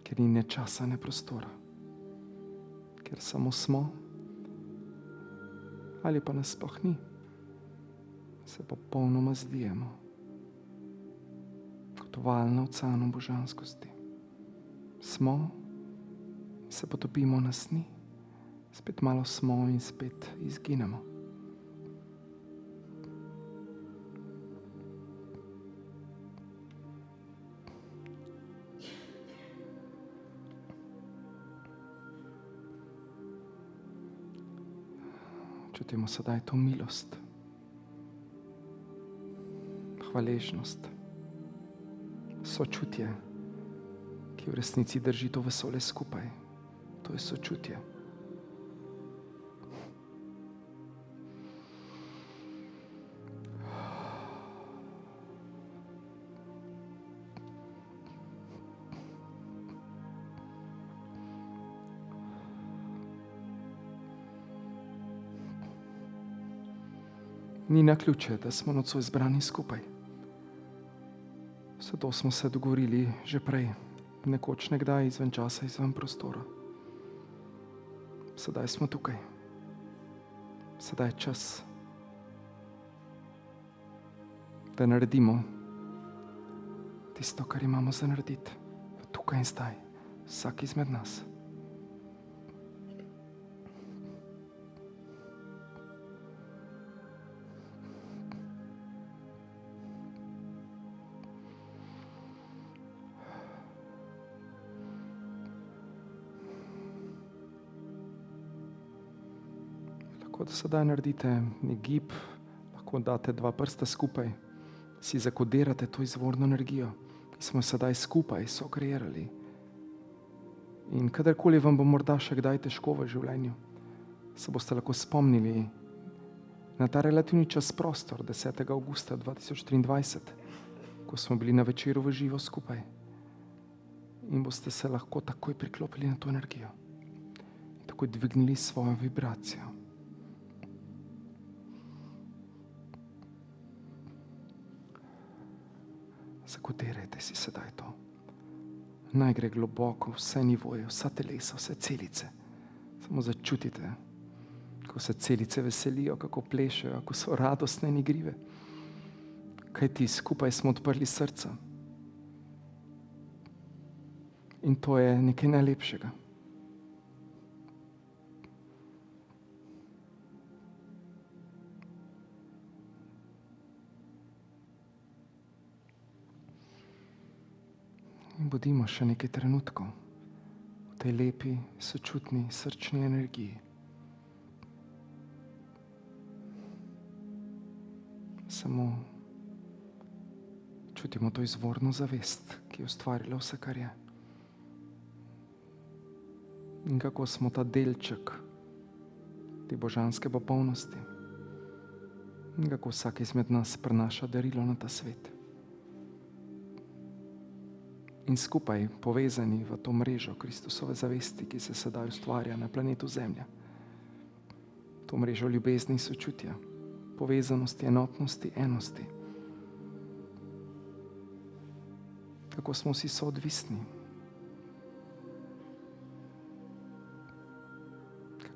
ker ni ne časa, ne prostora, ker samo smo ali pa nas sploh ni, se popolnoma zlijemo kot val na oceanu božanskosti. Smo, se potopimo, nas ni, spet malo smo in spet izginemo. Čutimo sedaj to milost, hvaležnost, sočutje, ki v resnici drži to vesolje skupaj. To je sočutje. Ni naključje, da smo nocoj zbrani skupaj. Vse to smo se dogovorili že prej, nekoč nekdaj, izven časa, izven prostora. Sedaj smo tukaj. Sedaj je čas, da naredimo tisto, kar imamo za narediti. Tukaj in zdaj, vsak izmed nas. Lahko da sedaj naredite nek gib, lahko date 2 prsta skupaj, si zakodirate to izvorno energijo, ki smo sedaj skupaj sokreirali. In kadarkoli vam bo morda še kdaj težko v življenju, se boste lahko spomnili na ta relativni čas prostor 10. avgusta 2023, ko smo bili na večeru v živo skupaj. In boste se lahko takoj priklopili na to energijo in takoj dvignili svojo vibracijo. Zakodirajte si sedaj to. Naj gre globoko, vse nivoje, vsa telesa, vse celice. Samo začutite, kako se celice veselijo, kako plešejo, kako so radostne in igrive. Kajti skupaj smo odprli srca. In to je nekaj najlepšega. In bodimo še nekaj trenutkov v tej lepi, sočutni, srčni energiji. Samo čutimo to izvorno zavest, ki je ustvarila vse, kar je. In kako smo ta delček te božanske popolnosti. In kako vsak izmed nas prenaša darilo na ta svet. In skupaj povezani v to mrežo Kristusove zavesti, ki se sedaj ustvarja na planetu Zemlja. To mrežo ljubezni in sočutja, povezanosti, enotnosti, enosti. Kako smo vsi soodvisni,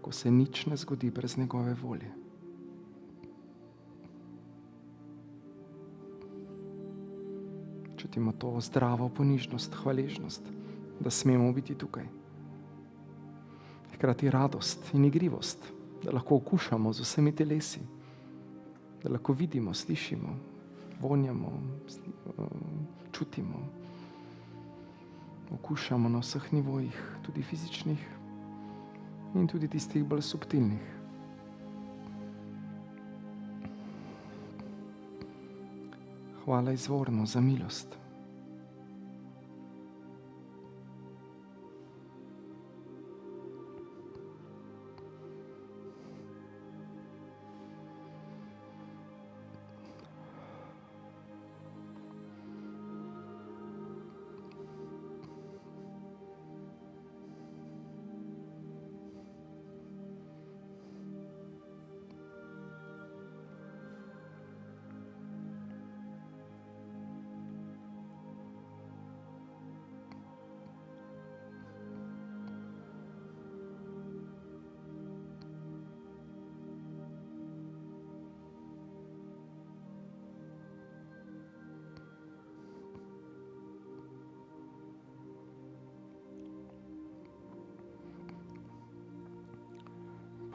ko se nič ne zgodi brez njegove volje. Čutimo to zdravo ponižnost, hvaležnost, da smemo biti tukaj. Hkrati radost in igrivost, da lahko okušamo z vsemi telesi, da lahko vidimo, slišimo, vonjamo, čutimo, okušamo na vseh nivojih, tudi fizičnih in tudi tistih bolj subtilnih. Hvala izvorno za milost.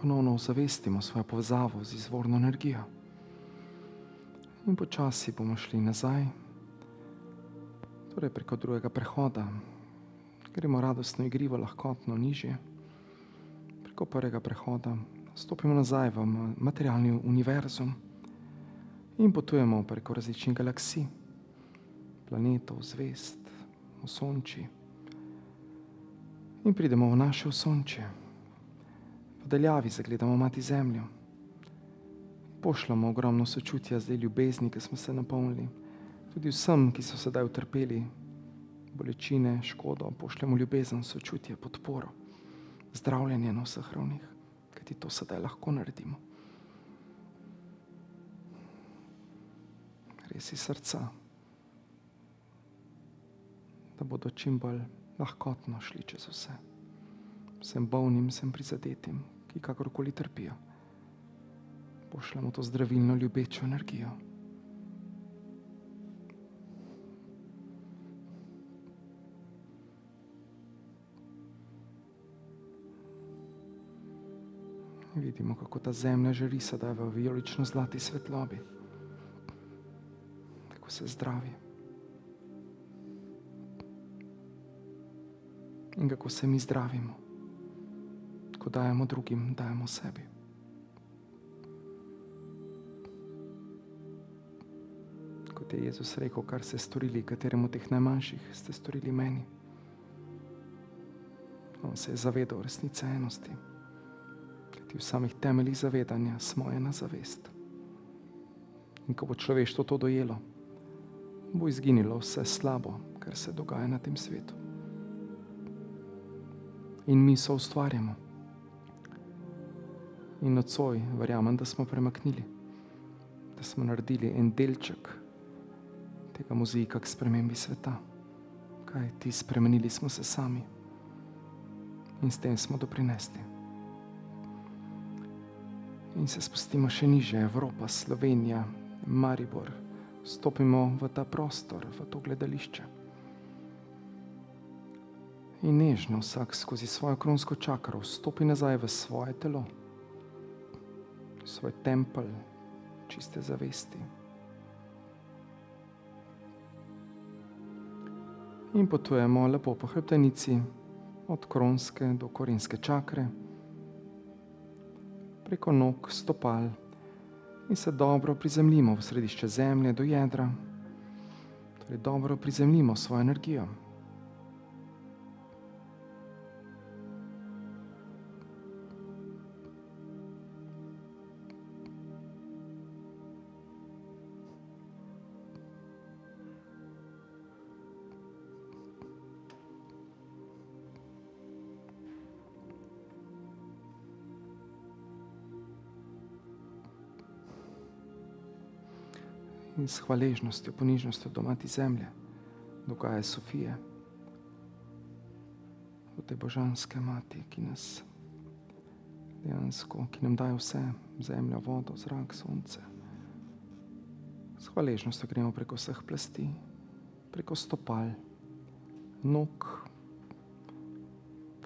Ponovno ozavestimo svojo povezavo z izvorno energijo. In počasi bomo šli nazaj, torej preko drugega prehoda. Gremo radostno, igrivo, lahkotno, nižje. Preko prvega prehoda stopimo nazaj v materialni univerzum in potujemo preko različnih galaksij, planetov, zvezd, osončij. In pridemo v naše osončje. V daljavi zagledamo Mati Zemljo. Pošljamo ogromno sočutja, zdaj ljubezni, ki smo se napolnili. Tudi vsem, ki so sedaj utrpeli bolečine, škodo, pošljemo ljubezen, sočutje, podporo, zdravljenje na vseh ravnih, kajti to sedaj lahko naredimo. Res iz srca, da bodo čim bolj lahkotno šli čez vse. Vsem bolnim, vsem prizadetim, ki kakorkoli trpijo. Pošljemo to zdravilno, ljubečo energijo. Vidimo, kako ta zemlja žari sedaj v vijolično-zlati svetlobi. Kako se zdravi. In kako se mi zdravimo. Ko dajemo drugim, dajemo sebi. Kot je Jezus rekel, kar ste storili kateremu teh najmanjših, ste storili meni. On se je zavedal resnice enosti. Kajti v samih temeljih zavedanja smo ena zavest. In ko bo človeštvo to dojelo, bo izginilo vse slabo, kar se dogaja na tem svetu. In mi soustvarjamo. In nocoj verjamem, da smo premaknili, da smo naredili en delček tega mozaika k spremembi sveta. Kajti spremenili smo se sami in s tem smo doprinesli. In se spustimo še niže, Evropa, Slovenija, Maribor, stopimo v ta prostor, v to gledališče. In nežno vsak skozi svojo kronsko čakro vstopi nazaj v svoje telo, svoj tempelj čiste zavesti. In potujemo lepo po hrbtenici, od kronske do korenske čakre, preko nog, stopal in se dobro prizemljimo v središče zemlje do jedra, torej dobro prizemljimo svojo energijo. In s hvaležnostjo, ponižnostjo do Mati Zemlje, do Gaje Sofije, do te božanske Mati, ki nas dejansko, ki nam daje vse, zemlja, vodo, zrak, sonce. S hvaležnostjo gremo preko vseh plasti, preko stopal, nog,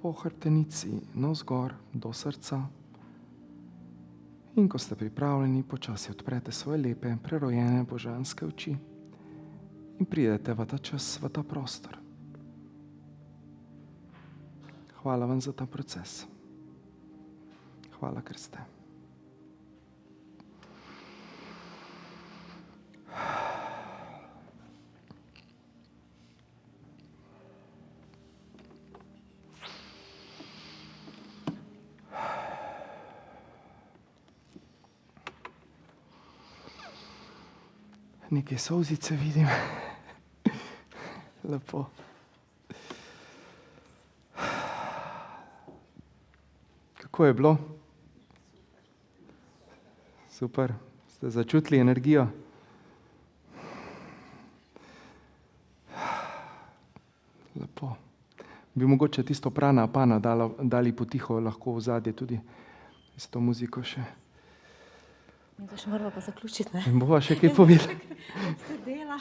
po hrbtenici, navzgor do srca. In ko ste pripravljeni, počasi odprete svoje lepe, prerojene božanske oči in pridete v ta čas, v ta prostor. Hvala vam za ta proces. Hvala, ker ste. Neke solzice vidim. Lepo. Kako je bilo? Super. Ste začutili energijo? Lepo. Bi mogoče tisto prana apana dali potiho lahko v zadje tudi s to muziko še. To še moramo pa zaključiti, ne? In bova še kaj povedala. Se dela.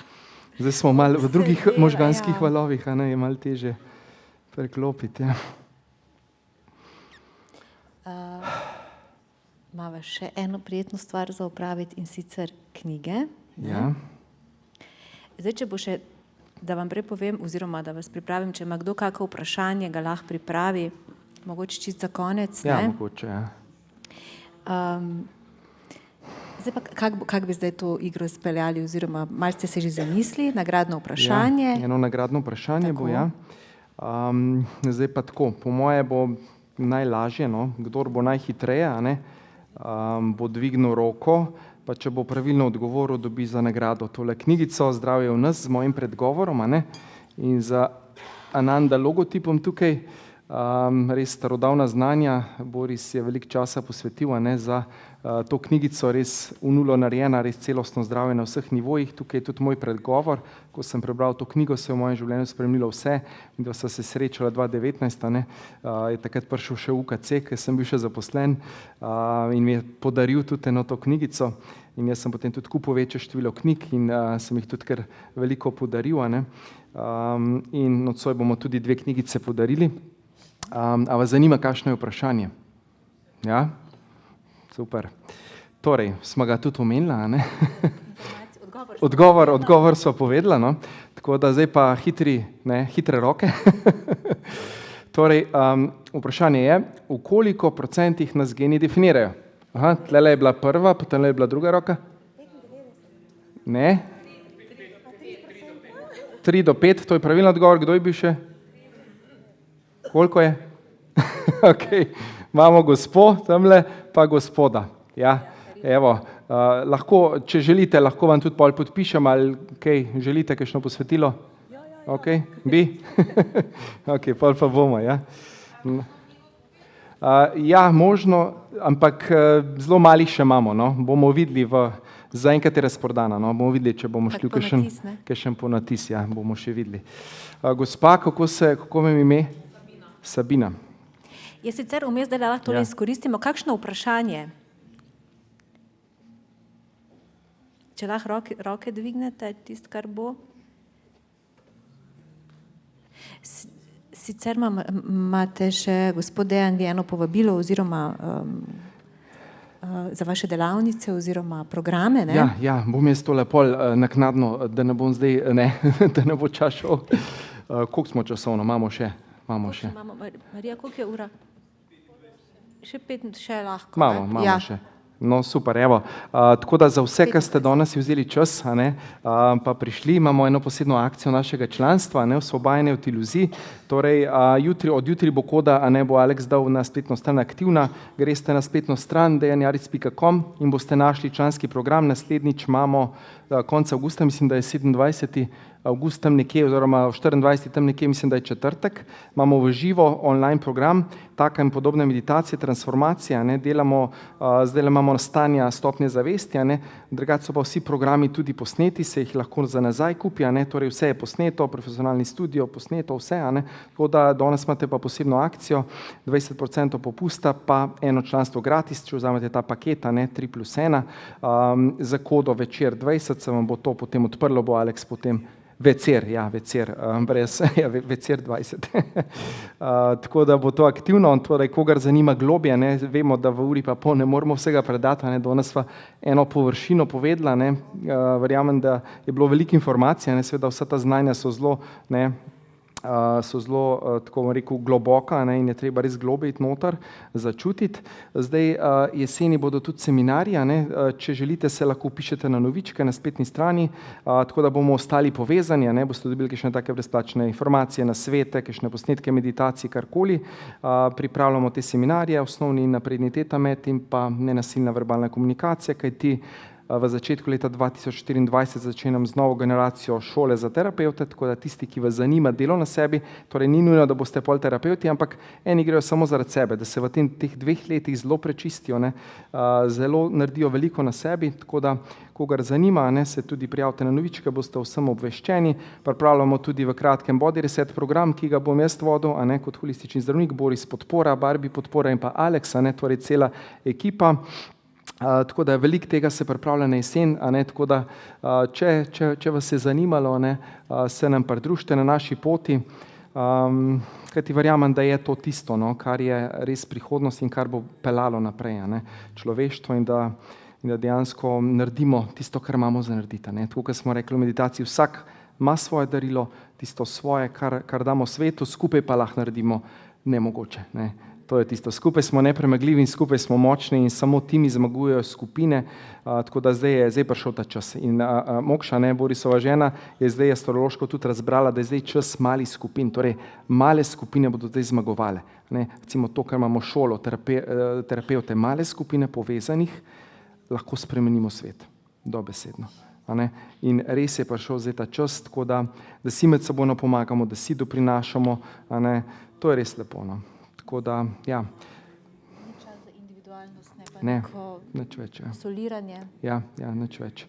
Zdaj smo malo v drugih Se dela, možganskih ja. valovih, a ne, je malo teže preklopiti. Ja. Imava še eno prijetno stvar za opraviti in sicer knjige. Ne? Ja. Zdaj, če bo še, da vam prej povem, oziroma da vas pripravim, če ima kdo kakšno vprašanje, ga lahko pripravi, mogoče čisto za konec. Ja, Ne? mogoče, ja. Zdaj pa, kako bi zdaj to igro speljali, oziroma malo ste se že zamislili, nagradno vprašanje. Ja, eno nagradno vprašanje bo, Tako. ja. Zdaj pa tako, po moje bo najlažje, no, kdor bo najhitreje, a ne, bo dvignil roko, pa če bo pravilno odgovoril, dobi za nagrado tole knjigico Zdravje v nas z mojim predgovorom, a ne, in za Ananda logotipom tukaj, res starodavna znanja, Boris je veliko časa posvetil, a ne, za to knjigico, res v nulo narejena, res celostno zdravje na vseh nivojih. Tukaj je tudi moj predgovor, ko sem prebral to knjigo, se je v mojem življenju spremenilo vse, in da sta se srečala 2019, a ne, je takrat prišel še UKC, ker sem bil še zaposlen, in mi je podaril tudi eno to knjigico, in jaz sem potem tudi kupil večje število knjig in sem jih tudi kar veliko podaril, a ne, in nocoj bomo tudi 2 knjigice podarili. A vas zanima, kakšno je vprašanje? Ja? Super. Torej, smo ga tudi omenila, a ne? Odgovor sva povedala, no? Tako da zdaj pa hitre roke. Torej, vprašanje je, v koliko procentih nas geni definirajo? Aha, tlele je bila prva, potem je bila druga roka? Ne? 3 do 5, to je pravilen odgovor, kdo je bil še? Koliko je? Ok, imamo gospo tamle, pa gospoda. Ja, evo, lahko, če želite, lahko vam tudi pol podpišem, ali kaj, želite kakšno posvetilo? Ok, bi? Ok, pol pa bomo, ja. Ja, možno, ampak zelo malih še imamo, no, bomo videli zaenkrat je razprodana, no, bomo videli, če bomo šli v kakšen ponatis, ja, bomo še videli. Gospa, kako me ime? Sabina. Jaz sicer vmes, da lahko tole izkoristimo, kakšno vprašanje? Če lahko roke dvignete, tisto, kar bo. Sicer imate še, gospod Dejan, eno povabilo oziroma za vaše delavnice oziroma programe, ne? Ja, bom jaz tole pol naknadno, da ne bom zdaj, ne, da ne bo čas šel. Koliko smo časovno, imamo še? Marija, koliko je ura? Še 5, še lahko. Imamo še. No, super, evo. Tako da za vse, ki ste danes vzeli čas, a ne, pa prišli, imamo eno posebno akcijo našega članstva, ne, osvobajanje od iluzij. Torej, od jutri bo koda, a ne, bo Alex dal na spletno stran aktivna, greste na spletno stran dejanjaric.com in boste našli članski program. Naslednjič imamo konec avgusta, mislim, da je 27. avgust tam nekje, oziroma 24. tam nekje, mislim, da je četrtek, imamo v živo online program, taka in podobne meditacije, transformacije, ne, delamo, zdaj imamo stanja stopnje zavesti, ne, drugače so pa vsi programi tudi posneti, se jih lahko za nazaj kupi, ne, torej vse je posneto, profesionalni studio, posneto vse, ne, tako da danes imate pa posebno akcijo, 20% popusta, pa eno članstvo gratis, če vzamete ta paketa, ne, 3+1, za kodo večer 20, se vam bo to potem odprlo, bo Aleks potem večer, brez, večer 20. Tako da bo to aktivno, torej kogar zanima globje, ne, vemo, da v uri pa pol ne moramo vsega predati, ne, danes sva eno površino povedala, ne, verjamem, da je bilo veliko informacij, ne, seveda vsa ta znanja so zelo, ne, tako bom rekel, globoka, ne, in je treba res globje iti noter, začutiti. Zdaj jeseni bodo tudi seminarji, ne, če želite, se lahko vpišete na Novičke na spletni strani, tako da bomo ostali povezani, ne, boste dobili kakšne take brezplačne informacije, nasvete, kakšne posnetke meditacij, karkoli. Pripravljamo te seminarje, osnovni in napredni tetamet in pa nenasilna verbalna komunikacija, kajti v začetku leta 2024 začenjam z novo generacijo šole za terapevte, tako da tisti, ki vas zanima delo na sebi, torej ni nujno, da boste pol terapevti, ampak eni grejo samo zaradi sebe, da se v teh 2 letih zelo prečistijo, ne, zelo naredijo veliko na sebi, tako da kogar zanima, ne, se tudi prijavite na Novičke, boste vsem obveščeni. Pripravljamo tudi v kratkem Body Reset program, ki ga bom jaz vodil, a ne, kot holistični zdravnik, Boris podpora, Barbi podpora in pa Aleks, a ne, torej cela ekipa. Tako da veliko tega se pripravlja na jesen, a ne, tako da če vas je zanimalo, ne, se nam pridružite na naši poti, kajti verjamem, da je to tisto, no, kar je res prihodnost in kar bo peljalo naprej, a ne, človeštvo in da dejansko naredimo tisto, kar imamo za narediti, ne. Tako, kot smo rekli v meditaciji, vsak ima svoje darilo, tisto svoje, kar damo svetu, skupaj pa lahko naredimo nemogoče, ne. To je tisto, skupaj smo nepremagljivi in skupaj smo močni in samo timi zmagujejo skupine, tako da zdaj je prišel ta čas. In Mokša, ne, Borisova žena, je zdaj astrološko tudi razbrala, da je zdaj čas malih skupin, torej male skupine bodo zdaj zmagovale. Ne, recimo to, kar imamo šolo, terapevte, male skupine povezanih, lahko spremenimo svet, dobesedno. A ne, in res je prišel zdaj ta čas, tako da si med sebojno pomagamo, da si doprinašamo, a ne, to je res lepo, no. Tako da, ja. Ni čas za individualnost, ne pa Ne, neko nič več, ja. soliranje. Ja, nič več.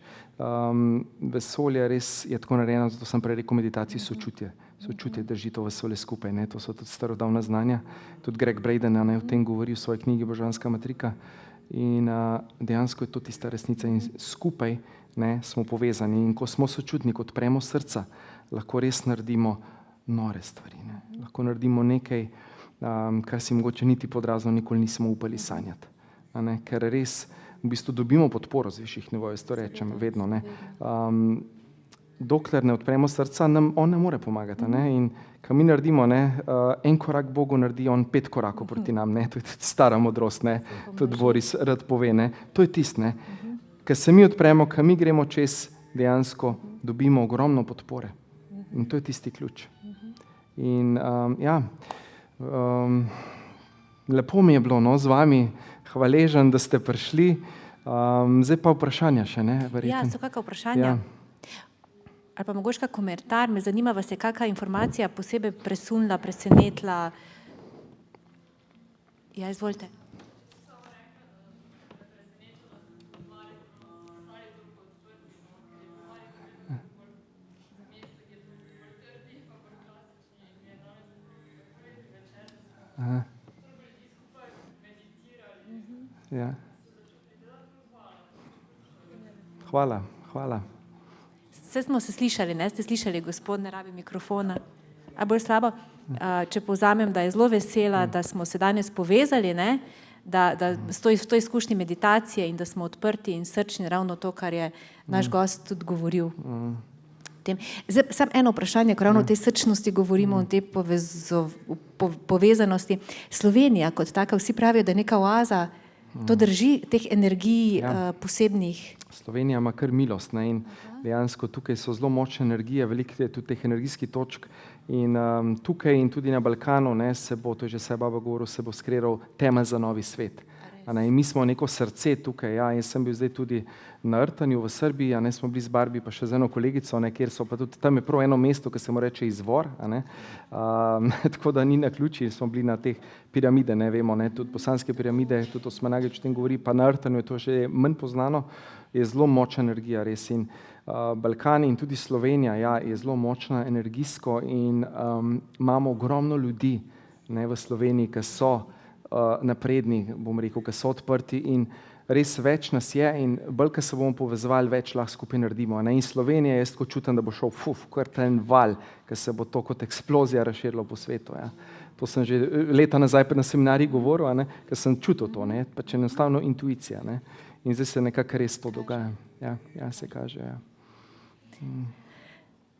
Vesolje res je tako narejeno, zato sem prej rekel meditaciji sočutje. Sočutje drži to vesolje skupaj, ne, to so tudi starodavna znanja. Tudi Greg Braden, ne, o tem govori v svoji knjigi Božanska matrika. In dejansko je to tista resnica in skupaj, ne, smo povezani. In ko smo sočutni, ko odpremo srca, lahko res naredimo nore stvari, ne. Lahko naredimo nekaj, kar si mogoče niti pod razno nikoli nismo upali sanjati. A ne, ker res v bistvu dobimo podporo z višjih nivojev, to rečem vedno, ne. Dokler ne odpremo srca, nam on ne more pomagati, ne, in ko mi naredimo, ne, en korak Bogu naredi on 5 korakov proti nam, ne, to je tudi stara modrost, ne, tudi Boris rad pove, ne, to je tisto, ne, ko se mi odpremo, ko mi gremo čez, dejansko dobimo ogromno podpore in to je tisti ključ. In ja, lepo mi je bilo, no, z vami, hvaležen, da ste prišli, zdaj pa vprašanja še, ne, verjetno. Ja, so kakšna vprašanja? Ja. Ali pa mogoče kak komentar, me zanima, vas je kakšna informacija posebej presunila, presenetila? Ja, izvolite. Aha. Ja. Hvala. Saj smo se slišali, ne? Ste slišali, gospod ne rabi mikrofona. A bolj slabo? Če povzamem, da je zelo vesela, da smo se danes povezali, ne? Da s to izkušnjo meditacije in da smo odprti in srčni, ravno to, kar je naš gost tudi govoril. Zdaj, samo eno vprašanje, ko ravno o tej srčnosti govorimo, o tej povezanosti. Slovenija kot taka, vsi pravijo, da je neka oaza, to drži, teh energij posebnih. Slovenija ima kar milost, ne, in dejansko tukaj so zelo močne energije, veliko je tudi teh energijskih točk in tukaj in tudi na Balkanu, ne, se bo, to je že vse baba govoril, se bo skreral temelj za novi svet. In mi smo neko srce tukaj. Ja, jaz sem bil zdaj tudi na Rtanju v Srbiji, smo bili z Barbi pa še z eno kolegico, kjer so pa tudi, tam je prav eno mesto, ki se mu reče Izvor, tako da ni naključje, smo bili na teh piramide, vemo, tudi bosanske piramide, tudi Osmanagić o tem govori, pa na Rtanju je to že manj poznano, je zelo močna energija res in Balkan in tudi Slovenija je zelo močna energijsko in imamo ogromno ljudi v Sloveniji, ki so napredni, bom rekel, ki so odprti in res več nas je in bolj, ko se bomo povezovali, več lahko skupaj naredimo. In Slovenija, jaz tako čutim, da bo šel kar ten val, ki se bo to kot eksplozija razširilo po svetu. To sem že leta nazaj na seminariji govoril, ker sem čutil to, pač enostavno intuicija. In zdaj se nekako res to dogaja. Ja, se kaže.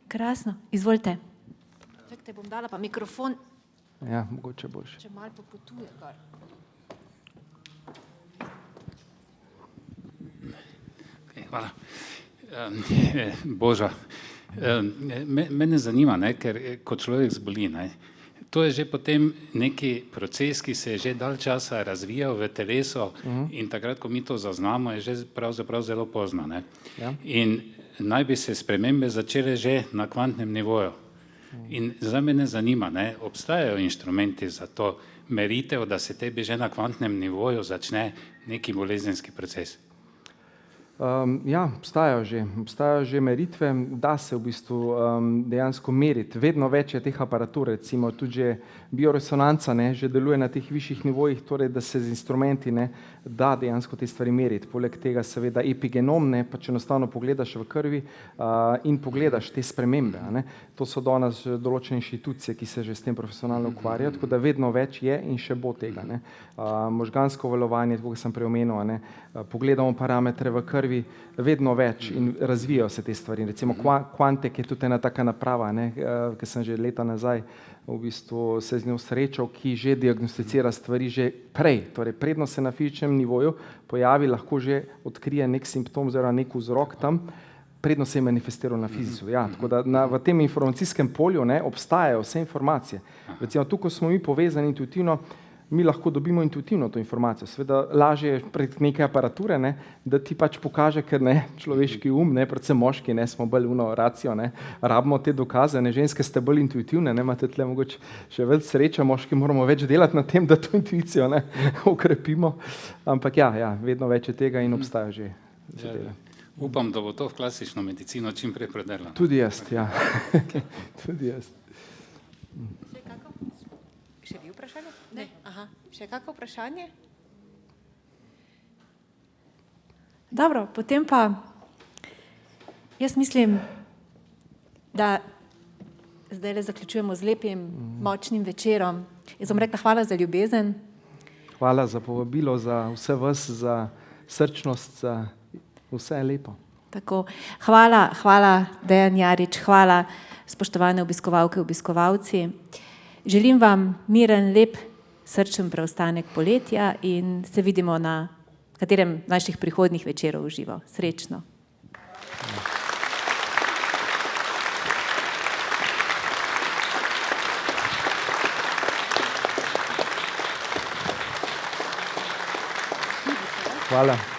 Krasno, izvolite. Čakajte, bom dala pa mikrofon. Ja, mogoče boljše. Če malo popotuje kar. Hvala. Boža, mene zanima, ker ko človek zboli, to je že potem neki proces, ki se je že dalj časa razvijal v telesu in takrat, ko mi to zaznamo, je že pravzaprav zelo pozno. In naj bi se spremembe začele že na kvantnem nivoju. In za mene zanima, obstajajo inštrumenti za to meritev, da se tebi že na kvantnem nivoju začne neki bolezenski proces? Ja, obstajajo že meritve, da se v bistvu dejansko meriti. Vedno več je teh aparatur, recimo tudi že bioresonanca že deluje na teh višjih nivojih, torej da se z instrumenti da dejansko te stvari meriti. Poleg tega seveda epigenom, pač enostavno pogledaš v krvi in pogledaš te spremembe. To so danes določene inštitucije, ki se že s tem profesionalno ukvarjajo, tako da vedno več je in še bo tega. Možgansko valovanje, tako kot sem prej omenil, pogledamo parametre v krvi, vedno več in razvijajo se te stvari. Recimo Quantec je tudi ena taka naprava, ki sem že leta nazaj v bistvu se z njo srečal, ki že diagnosticira stvari že prej, torej predno se na fizičnem nivoju pojavi, lahko že odkrije nek simptom oziroma nek vzrok tam, predno se je manifestiral na fiziku. Tako da v tem informacijskem polju obstajajo vse informacije. Recimo tukaj smo mi povezani intuitivno, mi lahko dobimo intuitivno to informacijo. Seveda lažje je prek neke aparature, da ti pač pokaže, ker človeški predvsem moški, smo bolj racijo, rabimo te dokaze, ženske ste bolj intuitivne, imate tle mogoče še več sreče, moški moramo več delati na tem, da to intuicijo okrepimo, ampak vedno več je tega in obstaja že zadeve. Upam, da bo to v klasično medicino čim prej predrlo. Tudi jaz, tudi jaz. Še vi vprašanje? Ne. Aha. Še kakšno vprašanje? Dobro, potem pa jaz mislim, da zdaj zaključujemo z lepim, močnim večerom. Jaz bom rekla hvala za ljubezen. Hvala za povabilo, za vse vas, za srčnost, za vse lepo. Tako. Hvala Dejan Jarič, hvala spoštovane obiskovalke, obiskovalci. Želim vam miren, lep, srčen preostanek poletja in se vidimo na katerem naših prihodnjih večerov v živo. Srečno. Hvala.